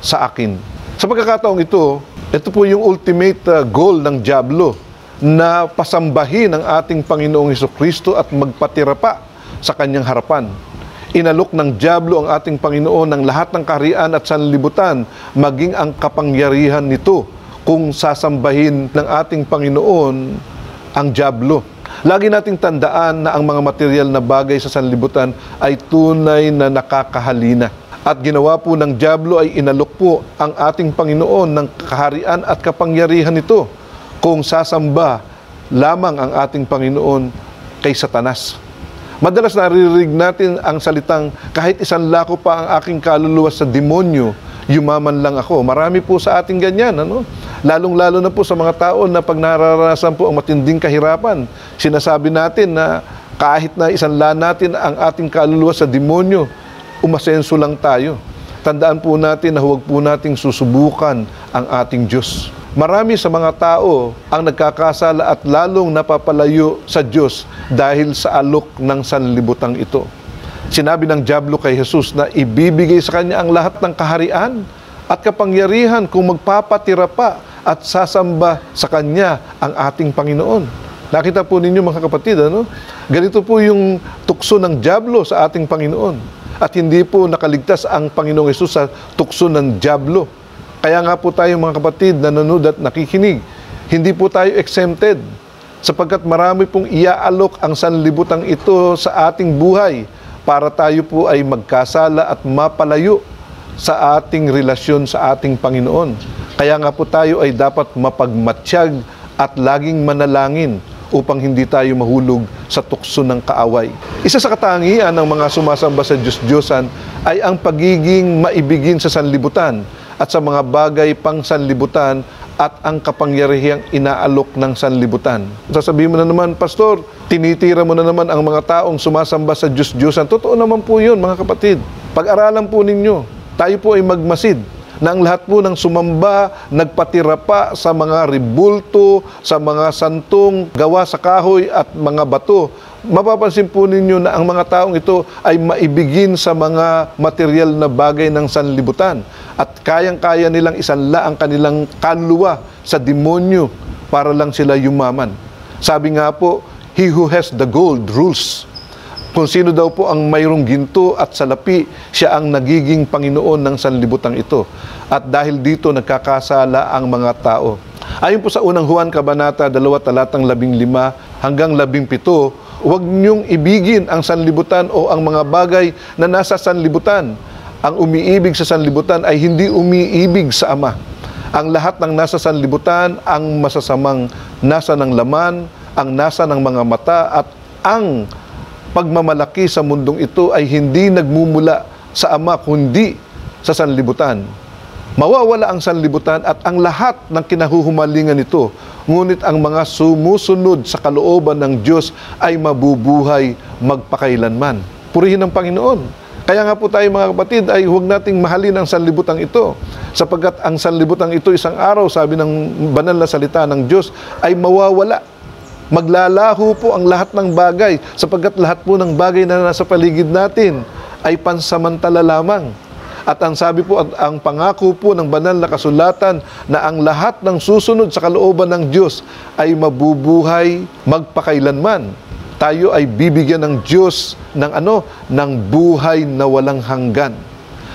sa akin. Sa pagkakataong ito po yung ultimate goal ng dyablo, na pasambahin ang ating Panginoong Hesukristo at magpatira pa sa kanyang harapan. Inalok ng dyablo ang ating Panginoon ng lahat ng kaharian at sanlibutan, maging ang kapangyarihan nito kung sasambahin ng ating Panginoon ang dyablo. Lagi nating tandaan na ang mga material na bagay sa sanlibutan ay tunay na nakakahalina. At ginawa po ng dyablo ay inalok po ang ating Panginoon ng kaharian at kapangyarihan nito kung sasamba lamang ang ating Panginoon kay Satanas. Madalas naririnig natin ang salitang, kahit isang lako pa ang aking kaluluwa sa demonyo, yumaman lang ako. Marami po sa ating ganyan, ano? Lalong-lalo na po sa mga tao na pag nararanasan po ang matinding kahirapan, sinasabi natin na kahit na isanla natin ang ating kaluluwa sa demonyo, umasenso lang tayo. Tandaan po natin na huwag po nating susubukan ang ating Diyos. Marami sa mga tao ang nagkakasala at lalong napapalayo sa Diyos dahil sa alok ng sanlibutang ito. Sinabi ng dyablo kay Jesus na ibibigay sa kanya ang lahat ng kaharian at kapangyarihan kung magpapatira pa at sasamba sa kanya ang ating Panginoon. Nakita po ninyo mga kapatid, ano? Ganito po yung tukso ng dyablo sa ating Panginoon. At hindi po nakaligtas ang Panginoong Jesus sa tukso ng dyablo. Kaya nga po tayo mga kapatid na nanonood at nakikinig, hindi po tayo exempted sapagkat marami pong iaalok ang sanlibutang ito sa ating buhay para tayo po ay magkasala at mapalayo sa ating relasyon sa ating Panginoon. Kaya nga po tayo ay dapat mapagmatsyag at laging manalangin upang hindi tayo mahulog sa tukso ng kaaway. Isa sa katangian ng mga sumasamba sa Diyos-Diyosan ay ang pagiging maibigin sa sanlibutan at sa mga bagay pang sanlibutan at ang kapangyarihang inaalok ng sanlibutan. Sasabihin mo na naman, Pastor, tinitira mo na naman ang mga taong sumasamba sa Diyos-Diyosan. Totoo naman po yun, mga kapatid. Pag-aralan po ninyo, tayo po ay magmasid na ang lahat po ng sumamba, nagpatira pa sa mga ribulto, sa mga santong gawa sa kahoy at mga bato. Mapapansin po ninyo na ang mga taong ito ay maibigin sa mga material na bagay ng sanlibutan at kayang-kaya nilang isanla ang kanilang kaluluwa sa demonyo para lang sila yumaman. Sabi nga po, he who has the gold rules. Kung sino daw po ang mayroong ginto at salapi, siya ang nagiging Panginoon ng sanlibutan ito. At dahil dito nagkakasala ang mga tao. Ayon po sa unang Juan Kabanata 2, talatang 15 hanggang 17, huwag niyong ibigin ang sanlibutan o ang mga bagay na nasa sanlibutan. Ang umiibig sa sanlibutan ay hindi umiibig sa Ama. Ang lahat ng nasa sanlibutan, ang masasamang nasa ng laman, ang nasa ng mga mata at ang pagmamalaki sa mundong ito ay hindi nagmumula sa Ama kundi sa sanlibutan. Mawawala ang sanlibutan at ang lahat ng kinahuhumalingan nito. Ngunit ang mga sumusunod sa kalooban ng Diyos ay mabubuhay magpakailanman. Purihin ang Panginoon. Kaya nga po tayo mga kapatid ay huwag nating mahalin ang sanlibutan ito. Sapagkat ang sanlibutan ito isang araw, sabi ng banal na salita ng Diyos, ay mawawala. Maglalaho po ang lahat ng bagay, sapagkat lahat po ng bagay na nasa paligid natin ay pansamantala lamang. At ang sabi po at ang pangako po ng banal na kasulatan na ang lahat ng susunod sa kalooban ng Diyos ay mabubuhay magpakailanman. Tayo ay bibigyan ng Diyos ng buhay na walang hanggan.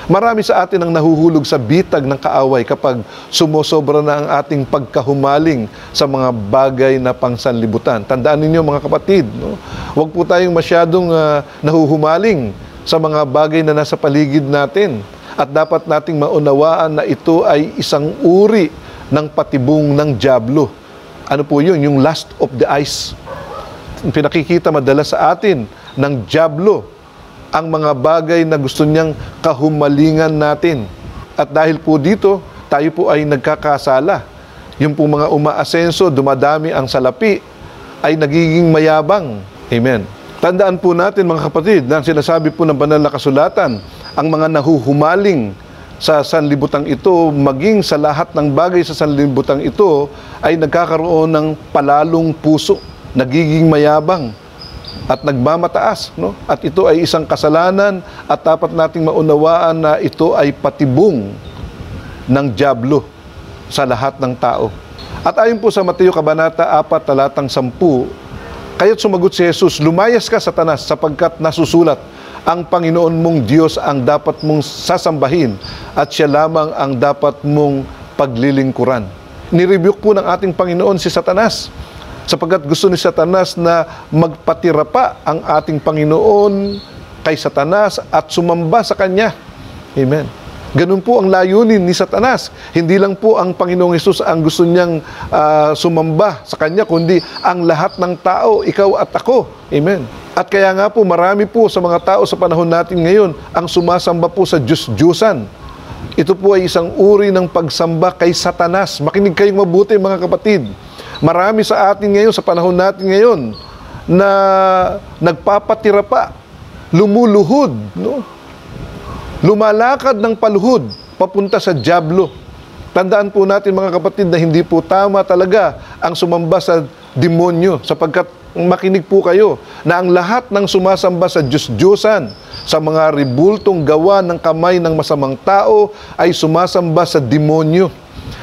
Marami sa atin ang nahuhulog sa bitag ng kaaway kapag sumosobra na ang ating pagkahumaling sa mga bagay na pangsanlibutan. Tandaan ninyo mga kapatid, no? Huwag po tayong masyadong nahuhumaling sa mga bagay na nasa paligid natin. At dapat nating maunawaan na ito ay isang uri ng patibong ng dyablo. Ano po yun? Yung lust of the eyes. Pinakikita madalas sa atin ng dyablo ang mga bagay na gusto niyang kahumalingan natin. At dahil po dito, tayo po ay nagkakasala. Yung po mga umaasenso, dumadami ang salapi, ay nagiging mayabang. Amen. Tandaan po natin mga kapatid, na sinasabi po ng banal na kasulatan, ang mga nahuhumaling sa sanlibutang ito, maging sa lahat ng bagay sa sanlibutang ito, ay nagkakaroon ng palalong puso, nagiging mayabang at nagmamataas, no? At ito ay isang kasalanan at dapat nating maunawaan na ito ay patibong ng dyablo sa lahat ng tao. At ayon po sa Mateo Kabanata 4, talatang 10, kaya't sumagot si Jesus, lumayas ka Satanas, sapagkat nasusulat, ang Panginoon mong Diyos ang dapat mong sasambahin at siya lamang ang dapat mong paglilingkuran. Nirebuke po ng ating Panginoon si Satanas, sapagkat gusto ni Satanas na magpatira pa ang ating Panginoon kay Satanas at sumamba sa Kanya. Amen. Ganun po ang layunin ni Satanas. Hindi lang po ang Panginoong Hesus ang gusto niyang sumamba sa Kanya, kundi ang lahat ng tao, ikaw at ako. Amen. At kaya nga po, marami po sa mga tao sa panahon natin ngayon ang sumasamba po sa Diyos-Diyusan. Ito po ay isang uri ng pagsamba kay Satanas. Makinig kayong mabuti mga kapatid. Marami sa atin ngayon, sa panahon natin ngayon, na nagpapatira pa, lumuluhod, no? Lumalakad ng paluhod, papunta sa dyablo. Tandaan po natin mga kapatid na hindi po tama talaga ang sumamba sa demonyo, sapagkat makinig po kayo na ang lahat ng sumasamba sa Diyos-Diyosan, sa mga ribultong gawa ng kamay ng masamang tao, ay sumasamba sa demonyo.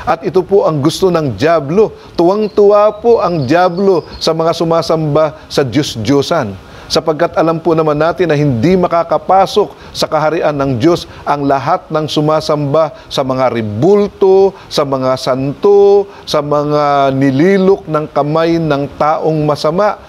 At ito po ang gusto ng dyablo. Tuwang-tuwa po ang dyablo sa mga sumasamba sa Diyos-Diyosan. Sapagkat alam po naman natin na hindi makakapasok sa kaharian ng Diyos ang lahat ng sumasamba sa mga ribulto, sa mga santo, sa mga nililok ng kamay ng taong masama.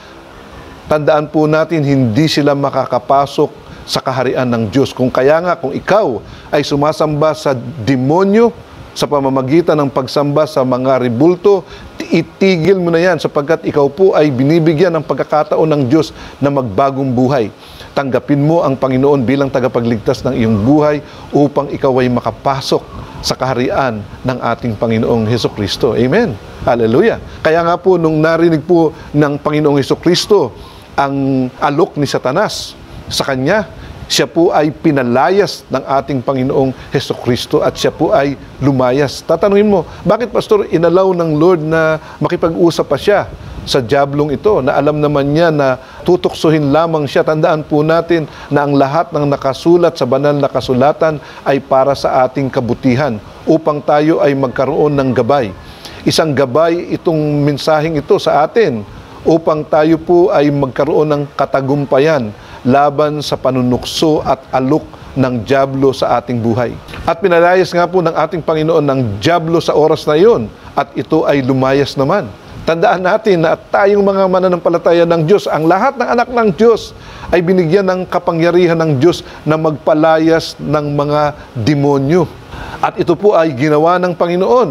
Tandaan po natin, hindi sila makakapasok sa kaharian ng Diyos. Kung ikaw ay sumasamba sa demonyo, sa pamamagitan ng pagsamba sa mga ribulto, itigil mo na yan sapagkat ikaw po ay binibigyan ng pagkakataon ng Diyos na magbagong buhay. Tanggapin mo ang Panginoon bilang tagapagligtas ng iyong buhay upang ikaw ay makapasok sa kaharian ng ating Panginoong Hesukristo. Amen. Hallelujah. Kaya nga po, nung narinig po ng Panginoong Hesukristo ang alok ni Satanas sa Kanya, siya po ay pinalayas ng ating Panginoong Hesukristo at siya po ay lumayas. Tatanungin mo, bakit Pastor inalaw ng Lord na makipag-usap pa siya sa diablong ito, na alam naman niya na tutuksohin lamang siya? Tandaan po natin na ang lahat ng nakasulat sa banal na kasulatan ay para sa ating kabutihan, upang tayo ay magkaroon ng gabay. Isang gabay itong mensaheng ito sa atin, upang tayo po ay magkaroon ng katagumpayan laban sa panunukso at alok ng dyablo sa ating buhay. At pinalayas nga po ng ating Panginoon ng dyablo sa oras na iyon, at ito ay lumayas naman. Tandaan natin na tayong mga mananampalataya ng Diyos, ang lahat ng anak ng Diyos ay binigyan ng kapangyarihan ng Diyos na magpalayas ng mga demonyo. At ito po ay ginawa ng Panginoon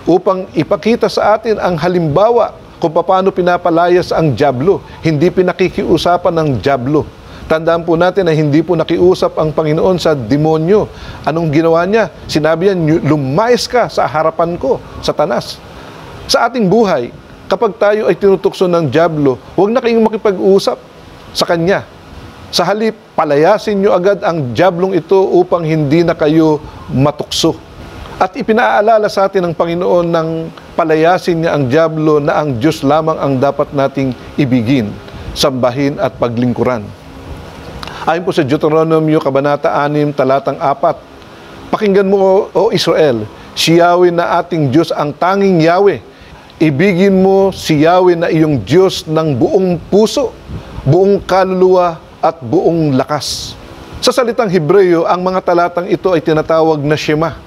upang ipakita sa atin ang halimbawa kung paano pinapalayas ang dyablo. Hindi pinakikiusapan ng dyablo. Tandaan po natin na hindi po nakiusap ang Panginoon sa demonyo. Anong ginawa niya? Sinabi niya, lumayas ka sa harapan ko, Satanas. Sa ating buhay, kapag tayo ay tinutukso ng dyablo, huwag na kayong makipag-usap sa kanya. Sa halip, palayasin nyo agad ang diablong ito upang hindi na kayo matukso. At ipinaalala sa atin ng Panginoon ng palayasin niya ang diablo na ang Diyos lamang ang dapat nating ibigin, sambahin at paglingkuran. Ayon po sa Deuteronomio, Kabanata 6, talatang 4, pakinggan mo, O Israel, si Yahweh na ating Diyos ang tanging Yahweh. Ibigin mo si Yahweh na iyong Diyos ng buong puso, buong kaluluwa at buong lakas. Sa salitang Hebreo, ang mga talatang ito ay tinatawag na Shema,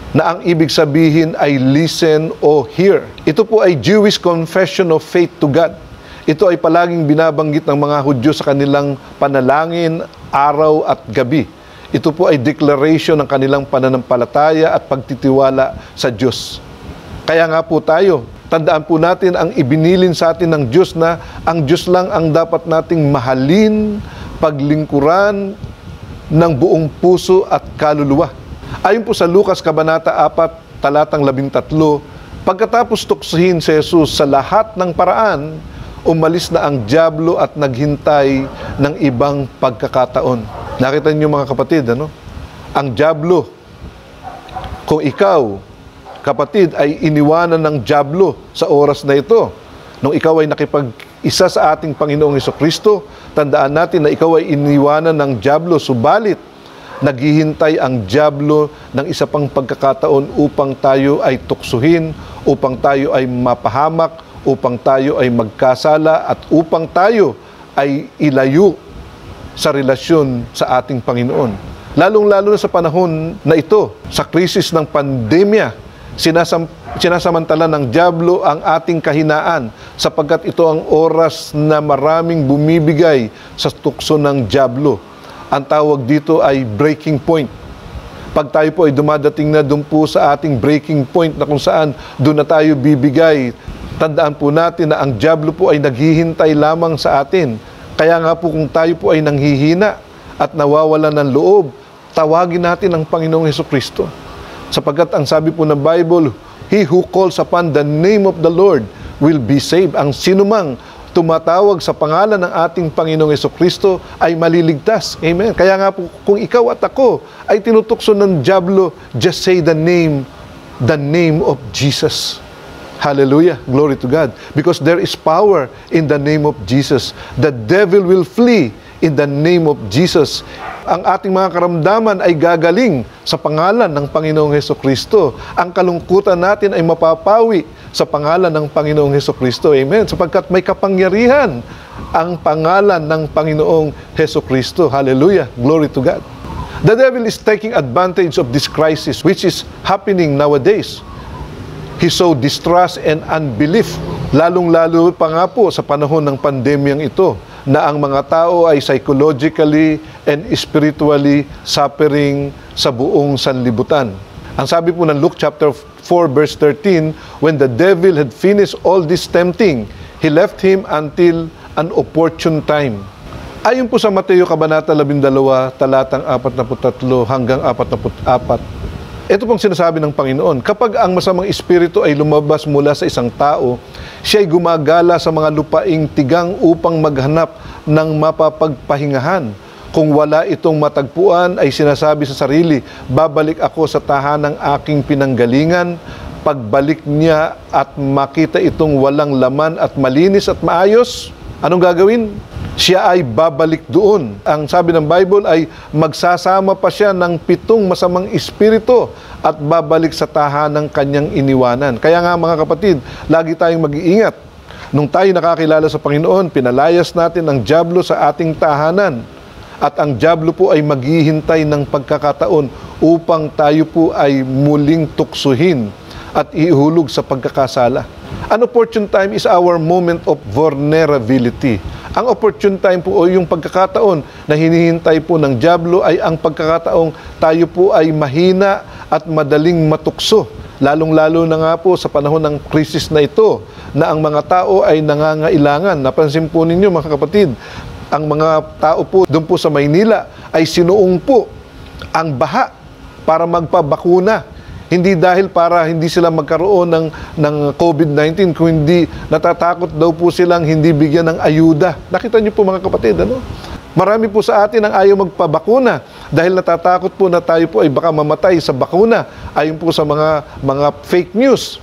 na ang ibig sabihin ay listen o hear. Ito po ay Jewish confession of faith to God. Ito ay palaging binabanggit ng mga Hudyo sa kanilang panalangin, araw at gabi. Ito po ay declaration ng kanilang pananampalataya at pagtitiwala sa Diyos. Kaya nga po tayo, tandaan po natin ang ibinilin sa atin ng Diyos na ang Diyos lang ang dapat nating mahalin, paglingkuran ng buong puso at kaluluwa. Ayon po sa Lucas Kabanata 4, talatang 13, pagkatapos tuksohin si Jesus sa lahat ng paraan, umalis na ang diablo at naghintay ng ibang pagkakataon. Nakita niyo mga kapatid, ano? Ang diablo, kung ikaw, kapatid, ay iniwanan ng diablo sa oras na ito, nung ikaw ay nakipag-isa sa ating Panginoong Hesukristo, tandaan natin na ikaw ay iniwanan ng diablo, subalit naghihintay ang diablo ng isa pang pagkakataon upang tayo ay tuksuhin, upang tayo ay mapahamak, upang tayo ay magkasala, at upang tayo ay ilayo sa relasyon sa ating Panginoon. Lalong-lalo na sa panahon na ito, sa krisis ng pandemya, sinasamantala ng diablo ang ating kahinaan sapagkat ito ang oras na maraming bumibigay sa tukso ng diablo. Ang tawag dito ay breaking point. Pag tayo po ay dumadating na doon po sa ating breaking point na kung saan doon na tayo bibigay, tandaan po natin na ang diablo po ay naghihintay lamang sa atin. Kaya nga po kung tayo po ay nanghihina at nawawalan ng loob, tawagin natin ang Panginoong Hesukristo. Sapagkat ang sabi po ng Bible, he who calls upon the name of the Lord will be saved. Ang sinumang tumatawag sa pangalan ng ating Panginoong Hesukristo ay maliligtas. Amen. Kaya nga po, kung ikaw at ako ay tinutukso ng diablo, just say the name of Jesus. Hallelujah. Glory to God. Because there is power in the name of Jesus. The devil will flee in the name of Jesus. Ang ating mga karamdaman ay gagaling sa pangalan ng Panginoong Hesukristo. Ang kalungkutan natin ay mapapawi sa pangalan ng Panginoong Hesukristo. Amen. Sapagkat may kapangyarihan ang pangalan ng Panginoong Hesukristo. Hallelujah. Glory to God. The devil is taking advantage of this crisis which is happening nowadays. He sowed distrust and unbelief. Lalong-lalo pa nga po sa panahon ng pandemyang ito na ang mga tao ay psychologically and spiritually suffering sa buong sanlibutan. Ang sabi po ng Luke chapter 4 verse 13, when the devil had finished all this tempting, he left him until an opportune time. Ayon po sa Mateo Kabanata 12, talatang 43 hanggang 44, ito pong sinasabi ng Panginoon, kapag ang masamang espiritu ay lumabas mula sa isang tao, siya ay gumagala sa mga lupaing tigang upang maghanap ng mapapagpahingahan. Kung wala itong matagpuan, ay sinasabi sa sarili, babalik ako sa tahanang aking pinanggalingan. Pagbalik niya at makita itong walang laman at malinis at maayos, anong gagawin? Siya ay babalik doon. Ang sabi ng Bible ay magsasama pa siya ng 7 masamang espiritu at babalik sa tahanang kanyang iniwanan. Kaya nga mga kapatid, lagi tayong mag-iingat. Nung tayo nakakilala sa Panginoon, pinalayas natin ang diablo sa ating tahanan. At ang diablo po ay maghihintay ng pagkakataon upang tayo po ay muling tuksuhin at ihulog sa pagkakasala. An opportune time is our moment of vulnerability. Ang opportune time po o yung pagkakataon na hinihintay po ng diablo ay ang pagkakataong tayo po ay mahina at madaling matukso. Lalong-lalo na nga po sa panahon ng krisis na ito na ang mga tao ay nangangailangan. Napansin po ninyo mga kapatid, ang mga tao po doon po sa Maynila ay sinuong po ang baha para magpabakuna. Hindi dahil para hindi sila magkaroon ng COVID-19, kundi natatakot daw po silang hindi bigyan ng ayuda. Nakita niyo po mga kapatid, ano? Marami po sa atin ang ayaw magpabakuna dahil natatakot po na tayo po ay baka mamatay sa bakuna ayon po sa mga fake news.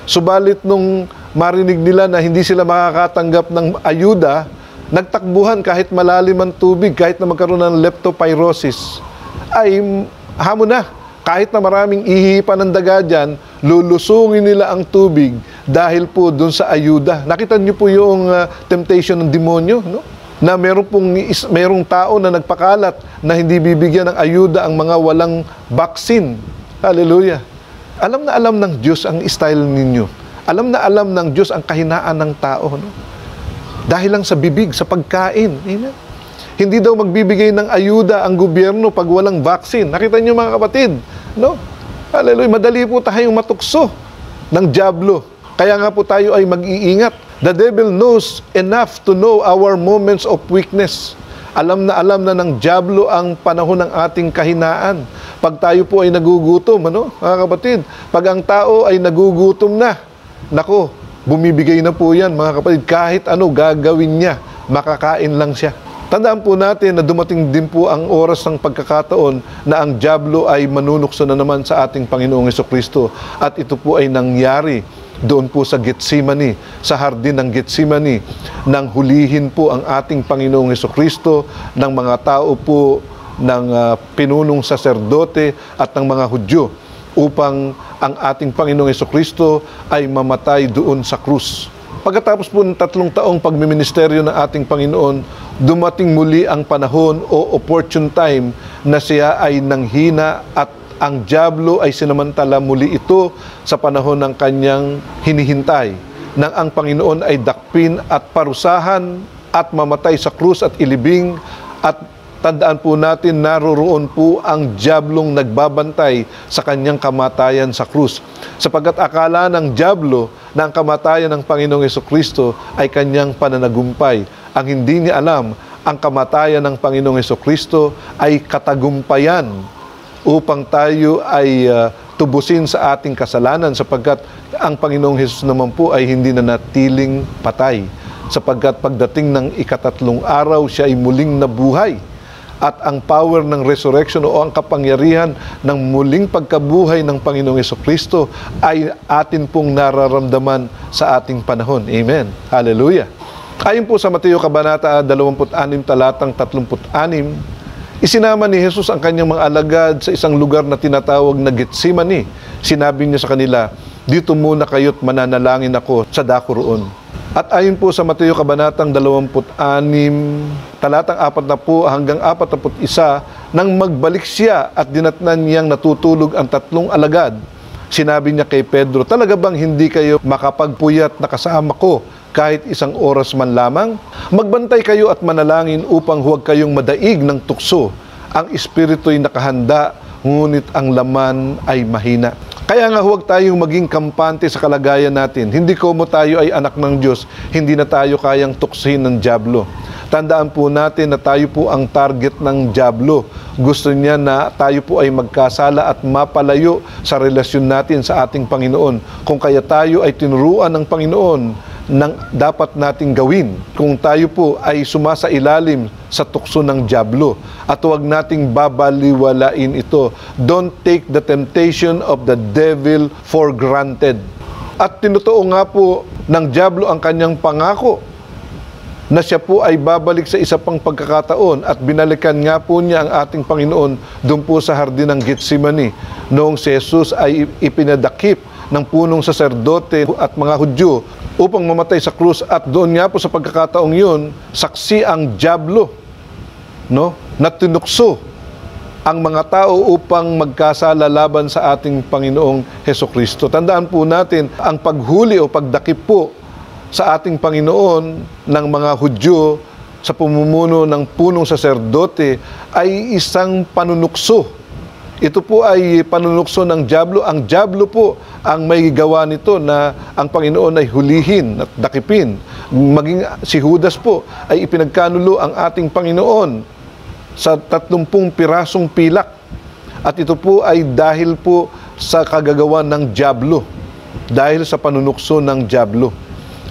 Subalit nung marinig nila na hindi sila makakatanggap ng ayuda, nagtakbuhan kahit malalim ang tubig, kahit na magkaroon ng leptopyrosis, ay hamon na. Kahit na maraming ihipa ng daga dyan, lulusungin nila ang tubig dahil po dun sa ayuda. Nakita niyo po yung temptation ng demonyo, no? Na merong tao na nagpakalat na hindi bibigyan ng ayuda ang mga walang vaccine. Hallelujah. Alam na alam ng Diyos ang style ninyo. Alam na alam ng Diyos ang kahinaan ng tao, no? Dahil lang sa bibig, sa pagkain. Amen. Hindi daw magbibigay ng ayuda ang gobyerno pag walang vaccine. Nakita niyo mga kapatid, no? Hallelujah. Madali po tayong matukso ng dyablo. Kaya nga po tayo ay mag-iingat. The devil knows enough to know our moments of weakness. Alam na ng dyablo ang panahon ng ating kahinaan. Pag tayo po ay nagugutom, ano, mga kapatid? Pag ang tao ay nagugutom na, nako, bumibigay na po yan, mga kapatid. Kahit ano gagawin niya, makakain lang siya. Tandaan po natin na dumating din po ang oras ng pagkakataon na ang dyablo ay manunukso na naman sa ating Panginoong Jesucristo. At ito po ay nangyari doon po sa Getsemani, sa hardin ng Getsemani, nang hulihin po ang ating Panginoong Jesucristo ng mga tao po ng pinunong saserdote at ng mga Hudyo upang ang ating Panginoong Jesucristo ay mamatay doon sa krus. Pagkatapos po ng 3 taong pagmiministeryo ng ating Panginoon, dumating muli ang panahon o opportune time na siya ay nanghina at ang dyablo ay sinamantala muli ito sa panahon ng kanyang hinihintay, nang ang Panginoon ay dakpin at parusahan at mamatay sa krus at ilibing. At tandaan po natin, naroroon po ang diablong nagbabantay sa kanyang kamatayan sa krus. Sapagkat akala ng diablo na ang kamatayan ng Panginoong Jesucristo ay kanyang pananagumpay. Ang hindi niya alam, ang kamatayan ng Panginoong Jesucristo ay katagumpayan upang tayo ay tubusin sa ating kasalanan, sapagkat ang Panginoong Hesus naman po ay hindi na natiling patay. Sapagkat pagdating ng ika-3 araw, siya ay muling nabuhay. At ang power ng resurrection o ang kapangyarihan ng muling pagkabuhay ng Panginoong Jesucristo ay atin pong nararamdaman sa ating panahon. Amen. Hallelujah. Ayon po sa Mateo Kabanata 26, talatang 36, isinama ni Jesus ang kanyang mga alagad sa isang lugar na tinatawag na Getsemani. Sinabi niya sa kanila, "Dito muna kayo't mananalangin ako sa dako roon." At ayon po sa Mateo Kabanatang 26, talatang 40 hanggang 41, nang magbalik siya at dinatnan niyang natutulog ang 3 alagad, sinabi niya kay Pedro, "Talaga bang hindi kayo makapagpuyat na kasama ko kahit 1 oras man lamang? Magbantay kayo at manalangin upang huwag kayong madaig ng tukso. Ang espiritu'y nakahanda, ngunit ang laman ay mahina." Kaya nga huwag tayong maging kampante sa kalagayan natin. Hindi komo tayo ay anak ng Diyos, hindi na tayo kayang tuksin ng dyablo. Tandaan po natin na tayo po ang target ng dyablo. Gusto niya na tayo po ay magkasala at mapalayo sa relasyon natin sa ating Panginoon. Kung kaya tayo ay tinuruan ng Panginoon ng dapat nating gawin, kung tayo po ay sumasailalim sa tukso ng dyablo, at huwag nating babaliwalain ito. Don't take the temptation of the devil for granted. At tinutuo nga po ng dyablo ang kanyang pangako na siya po ay babalik sa isa pang pagkakataon, at binalikan nga po niya ang ating Panginoon doon po sa hardin ng Getsemani noong si Jesus ay ipinadakip ng punong saserdote at mga Hudyo upang mamatay sa krus. At doon nga po sa pagkakataong yun, saksi ang dyablo, no, na tinukso ang mga tao upang magkasala laban sa ating Panginoong Hesukristo. Tandaan po natin, ang paghuli o pagdakip po sa ating Panginoon ng mga Hudyo sa pamumuno ng punong saserdote ay isang panunukso. Ito po ay panunukso ng dyablo. Ang dyablo po ang may gawa nito na ang Panginoon ay hulihin at dakipin. Maging si Judas po ay ipinagkanulo ang ating Panginoon sa 30 pirasong pilak. At ito po ay dahil po sa kagagawa ng dyablo, dahil sa panunukso ng dyablo.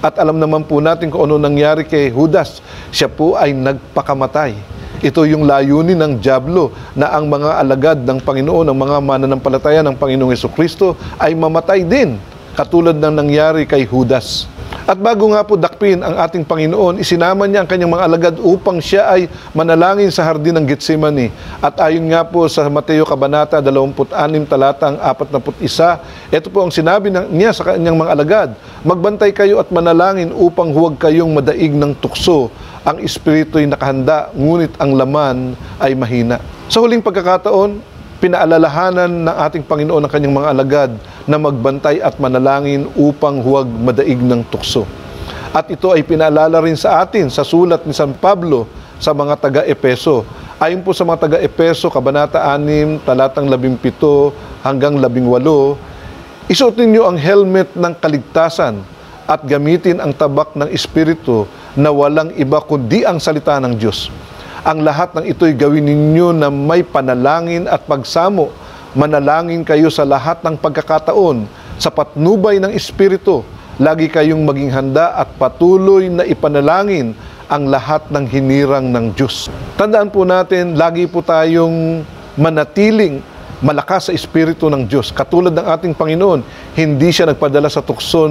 At alam naman po natin kung ano nangyari kay Judas. Siya po ay nagpakamatay. Ito yung layunin ng dyablo na ang mga alagad ng Panginoon, ang mga mananampalataya ng Panginoong Jesucristo ay mamatay din, katulad ng nangyari kay Judas. At bago nga po dakpin ang ating Panginoon, isinama niya ang kanyang mga alagad upang siya ay manalangin sa hardin ng Getsemani. At ayon nga po sa Mateo Kabanata 26, talatang 41, ito po ang sinabi niya sa kanyang mga alagad, magbantay kayo at manalangin upang huwag kayong madaig ng tukso. Ang espiritu'y nakahanda, ngunit ang laman ay mahina. Sa huling pagkakataon, pinaalalahanan ng ating Panginoon ang kanyang mga alagad na magbantay at manalangin upang huwag madaig ng tukso. At ito ay pinaalala rin sa atin sa sulat ni San Pablo sa mga taga-Epeso. Ayon po sa mga taga-Epeso, Kabanata 6, talatang 17 hanggang 18, isuot ninyo ang helmet ng kaligtasan at gamitin ang tabak ng Espiritu na walang iba kundi ang salita ng Diyos. Ang lahat ng ito'y gawin ninyo na may panalangin at pagsamo. Manalangin kayo sa lahat ng pagkakataon. Sa patnubay ng Espiritu, lagi kayong maging handa at patuloy na ipanalangin ang lahat ng hinirang ng Diyos. Tandaan po natin, lagi po tayong manatiling malakas sa Espiritu ng Diyos. Katulad ng ating Panginoon, hindi siya nagpadala sa tukso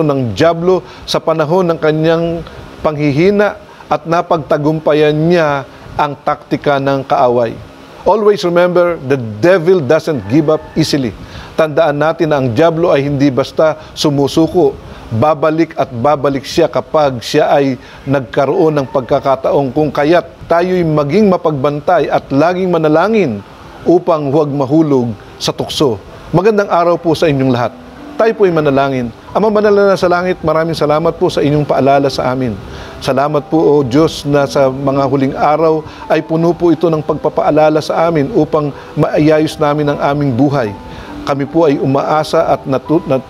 ng dyablo sa panahon ng kanyang panghihina at napagtagumpayan niya ang taktika ng kaaway. Always remember, the devil doesn't give up easily. Tandaan natin na ang dyablo ay hindi basta sumusuko. Babalik at babalik siya kapag siya ay nagkaroon ng pagkakataong, kung kaya't tayo'y maging mapagbantay at laging manalangin upang huwag mahulog sa tukso. Magandang araw po sa inyong lahat. Tayo po ay manalangin. Ama banal na sa langit, maraming salamat po sa inyong paalala sa amin. Salamat po, O Diyos, na sa mga huling araw ay puno po ito ng pagpapaalala sa amin upang maayos namin ang aming buhay. Kami po ay umaasa at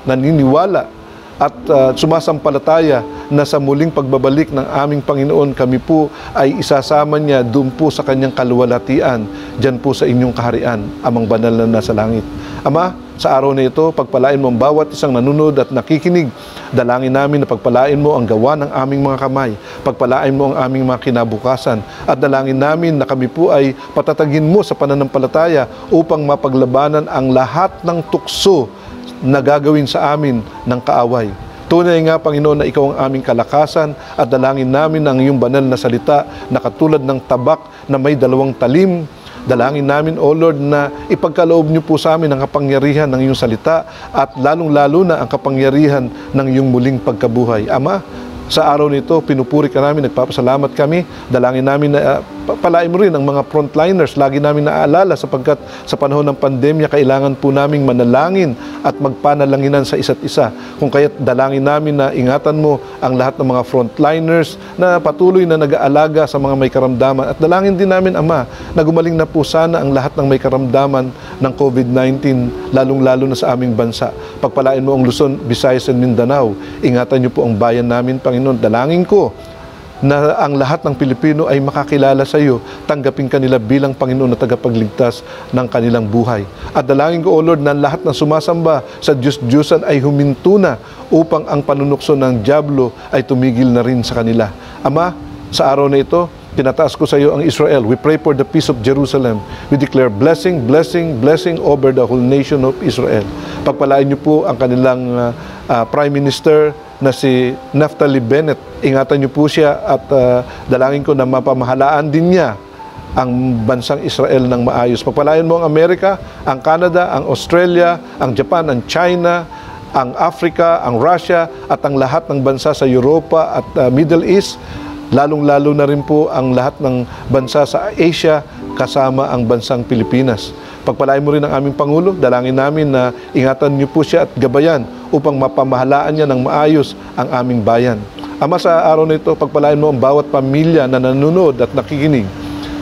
naniniwala at sumasampalataya na sa muling pagbabalik ng aming Panginoon, kami po ay isasama niya doon po sa kanyang kaluwalhatian, dyan po sa inyong kaharian, amang banal na nasa langit. Ama, sa araw na ito, pagpalain mo ang bawat isang nanunod at nakikinig. Dalangin namin na pagpalain mo ang gawa ng aming mga kamay. Pagpalain mo ang aming mga kinabukasan. At dalangin namin na kami po ay patatagin mo sa pananampalataya upang mapaglabanan ang lahat ng tukso na gagawin sa amin ng kaaway. Tunay nga, Panginoon, na ikaw ang aming kalakasan at dalangin namin ang iyong banal na salita na katulad ng tabak na may 2 talim. Dalangin namin, O Lord, na ipagkaloob niyo po sa amin ang kapangyarihan ng iyong salita at lalong-lalo na ang kapangyarihan ng iyong muling pagkabuhay. Ama, sa araw nito, pinupuri ka namin, nagpapasalamat kami. Dalangin namin na palain mo rin ang mga frontliners. Lagi namin naaalala sapagkat sa panahon ng pandemya, kailangan po naming manalangin at magpanalanginan sa isa't isa. Kung kaya't dalangin namin na ingatan mo ang lahat ng mga frontliners na patuloy na nag-aalaga sa mga may karamdaman. At dalangin din namin, Ama, na gumaling na po sana ang lahat ng may karamdaman ng COVID-19, lalong-lalo na sa aming bansa. Pagpalain mo ang Luzon, Visayas at Mindanao. Ingatan niyo po ang bayan namin, Panginoon. Dalangin ko na ang lahat ng Pilipino ay makakilala sa iyo, tanggapin kanila bilang Panginoon na tagapagligtas ng kanilang buhay. At dalangin ko, O Lord, na lahat ng sumasamba sa Diyos-Diyosan ay huminto na upang ang panunukso ng dyablo ay tumigil na rin sa kanila. Ama, sa araw na ito, tinataas ko sa iyo ang Israel. We pray for the peace of Jerusalem. We declare blessing, blessing, blessing over the whole nation of Israel. Pagpalain niyo po ang kanilang Prime Minister na si Naftali Bennett. Ingatan niyo po siya at dalangin ko na mapamahalaan din niya ang bansang Israel ng maayos. Pagpalain mo ang Amerika, ang Canada, ang Australia, ang Japan, ang China, ang Africa, ang Russia, at ang lahat ng bansa sa Europa at Middle East. Lalong-lalo na rin po ang lahat ng bansa sa Asia kasama ang bansang Pilipinas. Pagpalain mo rin ang aming Pangulo, dalangin namin na ingatan niyo po siya at gabayan upang mapamahalaan niya ng maayos ang aming bayan. Ama, sa araw na ito, pagpalain mo ang bawat pamilya na nanonood at nakikinig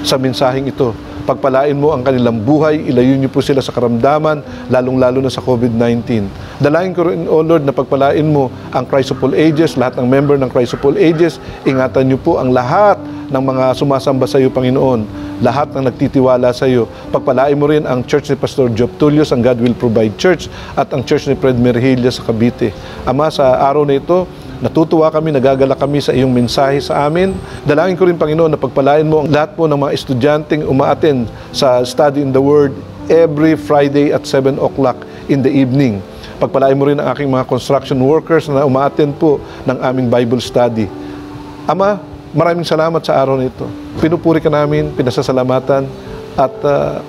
sa mensaheng ito. Pagpalain mo ang kanilang buhay, ilayo niyo po sila sa karamdaman, lalong-lalo na sa COVID-19. Dalangin ko rin, O Lord, na pagpalain mo ang Christ of All Ages, lahat ng member ng Christ of All Ages. Ingatan niyo po ang lahat ng mga sumasamba sa iyo, Panginoon, lahat ng nagtitiwala sa iyo. Pagpalain mo rin ang Church ni Pastor Job Tullios, ang God Will Provide Church, at ang Church ni Fred Merhilla sa Cavite. Ama, sa araw na ito, Natutuwa kami, nagagalak kami sa iyong mensahe sa amin. Dalangin ko rin, Panginoon, na pagpalain mo ang lahat po ng mga estudyanteng umaattend sa Study in the Word every Friday at 7 o'clock in the evening. Pagpalain mo rin ang aking mga construction workers na umaattend po ng aming Bible study. Ama, maraming salamat sa araw nito. Pinupuri ka namin, pinasasalamatan, at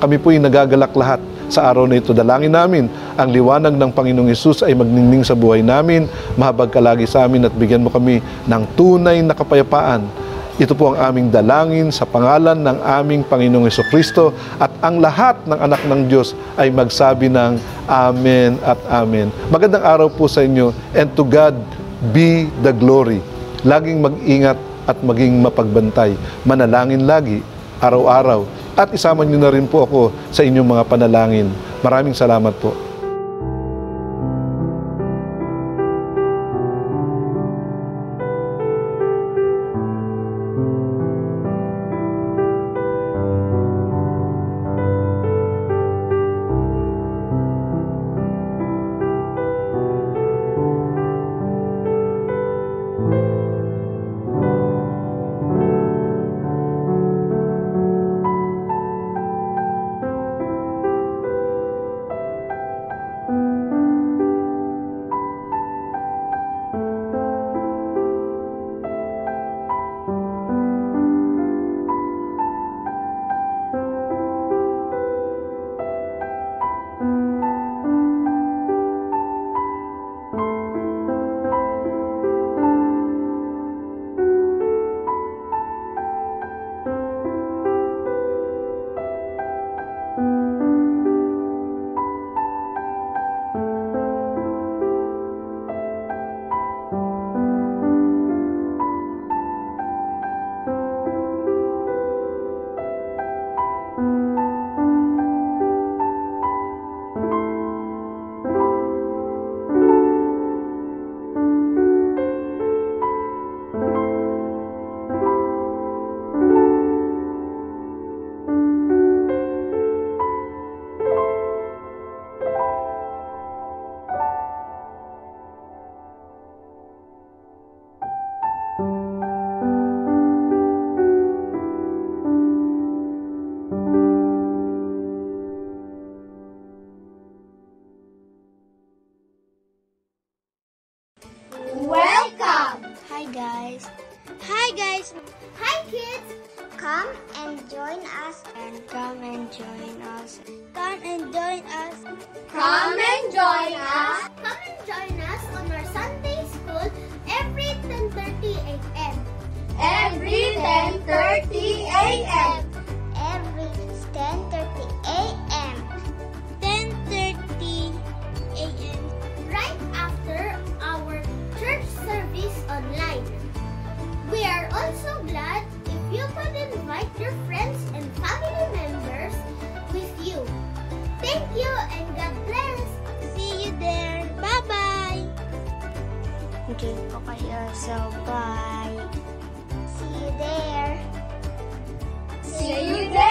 kami po'y nagagalak lahat sa araw na ito. Dalangin namin ang liwanag ng Panginoong Hesus ay magningning sa buhay namin, mahabag ka lagi sa amin at bigyan mo kami ng tunay na kapayapaan. Ito po ang aming dalangin sa pangalan ng aming Panginoong Hesukristo, at ang lahat ng anak ng Diyos ay magsabi ng Amen at Amen. Magandang araw po sa inyo, and to God be the glory. Laging mag-ingat at maging mapagbantay. Manalangin lagi, araw-araw. At isama niyo na rin po ako sa inyong mga panalangin. Maraming salamat po. Hi guys! Hi kids! Come and join us. Come and join us. Come and join us. Come and join us. Come and join us on our Sunday school every 10:30 a.m. Every 10:30 a.m. Every 10:30 a.m. 10:30 a.m. Right after our church service online. We are also glad if you could invite your friends and family members with you. Thank you and God bless. See you there. Bye-bye. Okay po kayo. So, bye. See you there. See you there.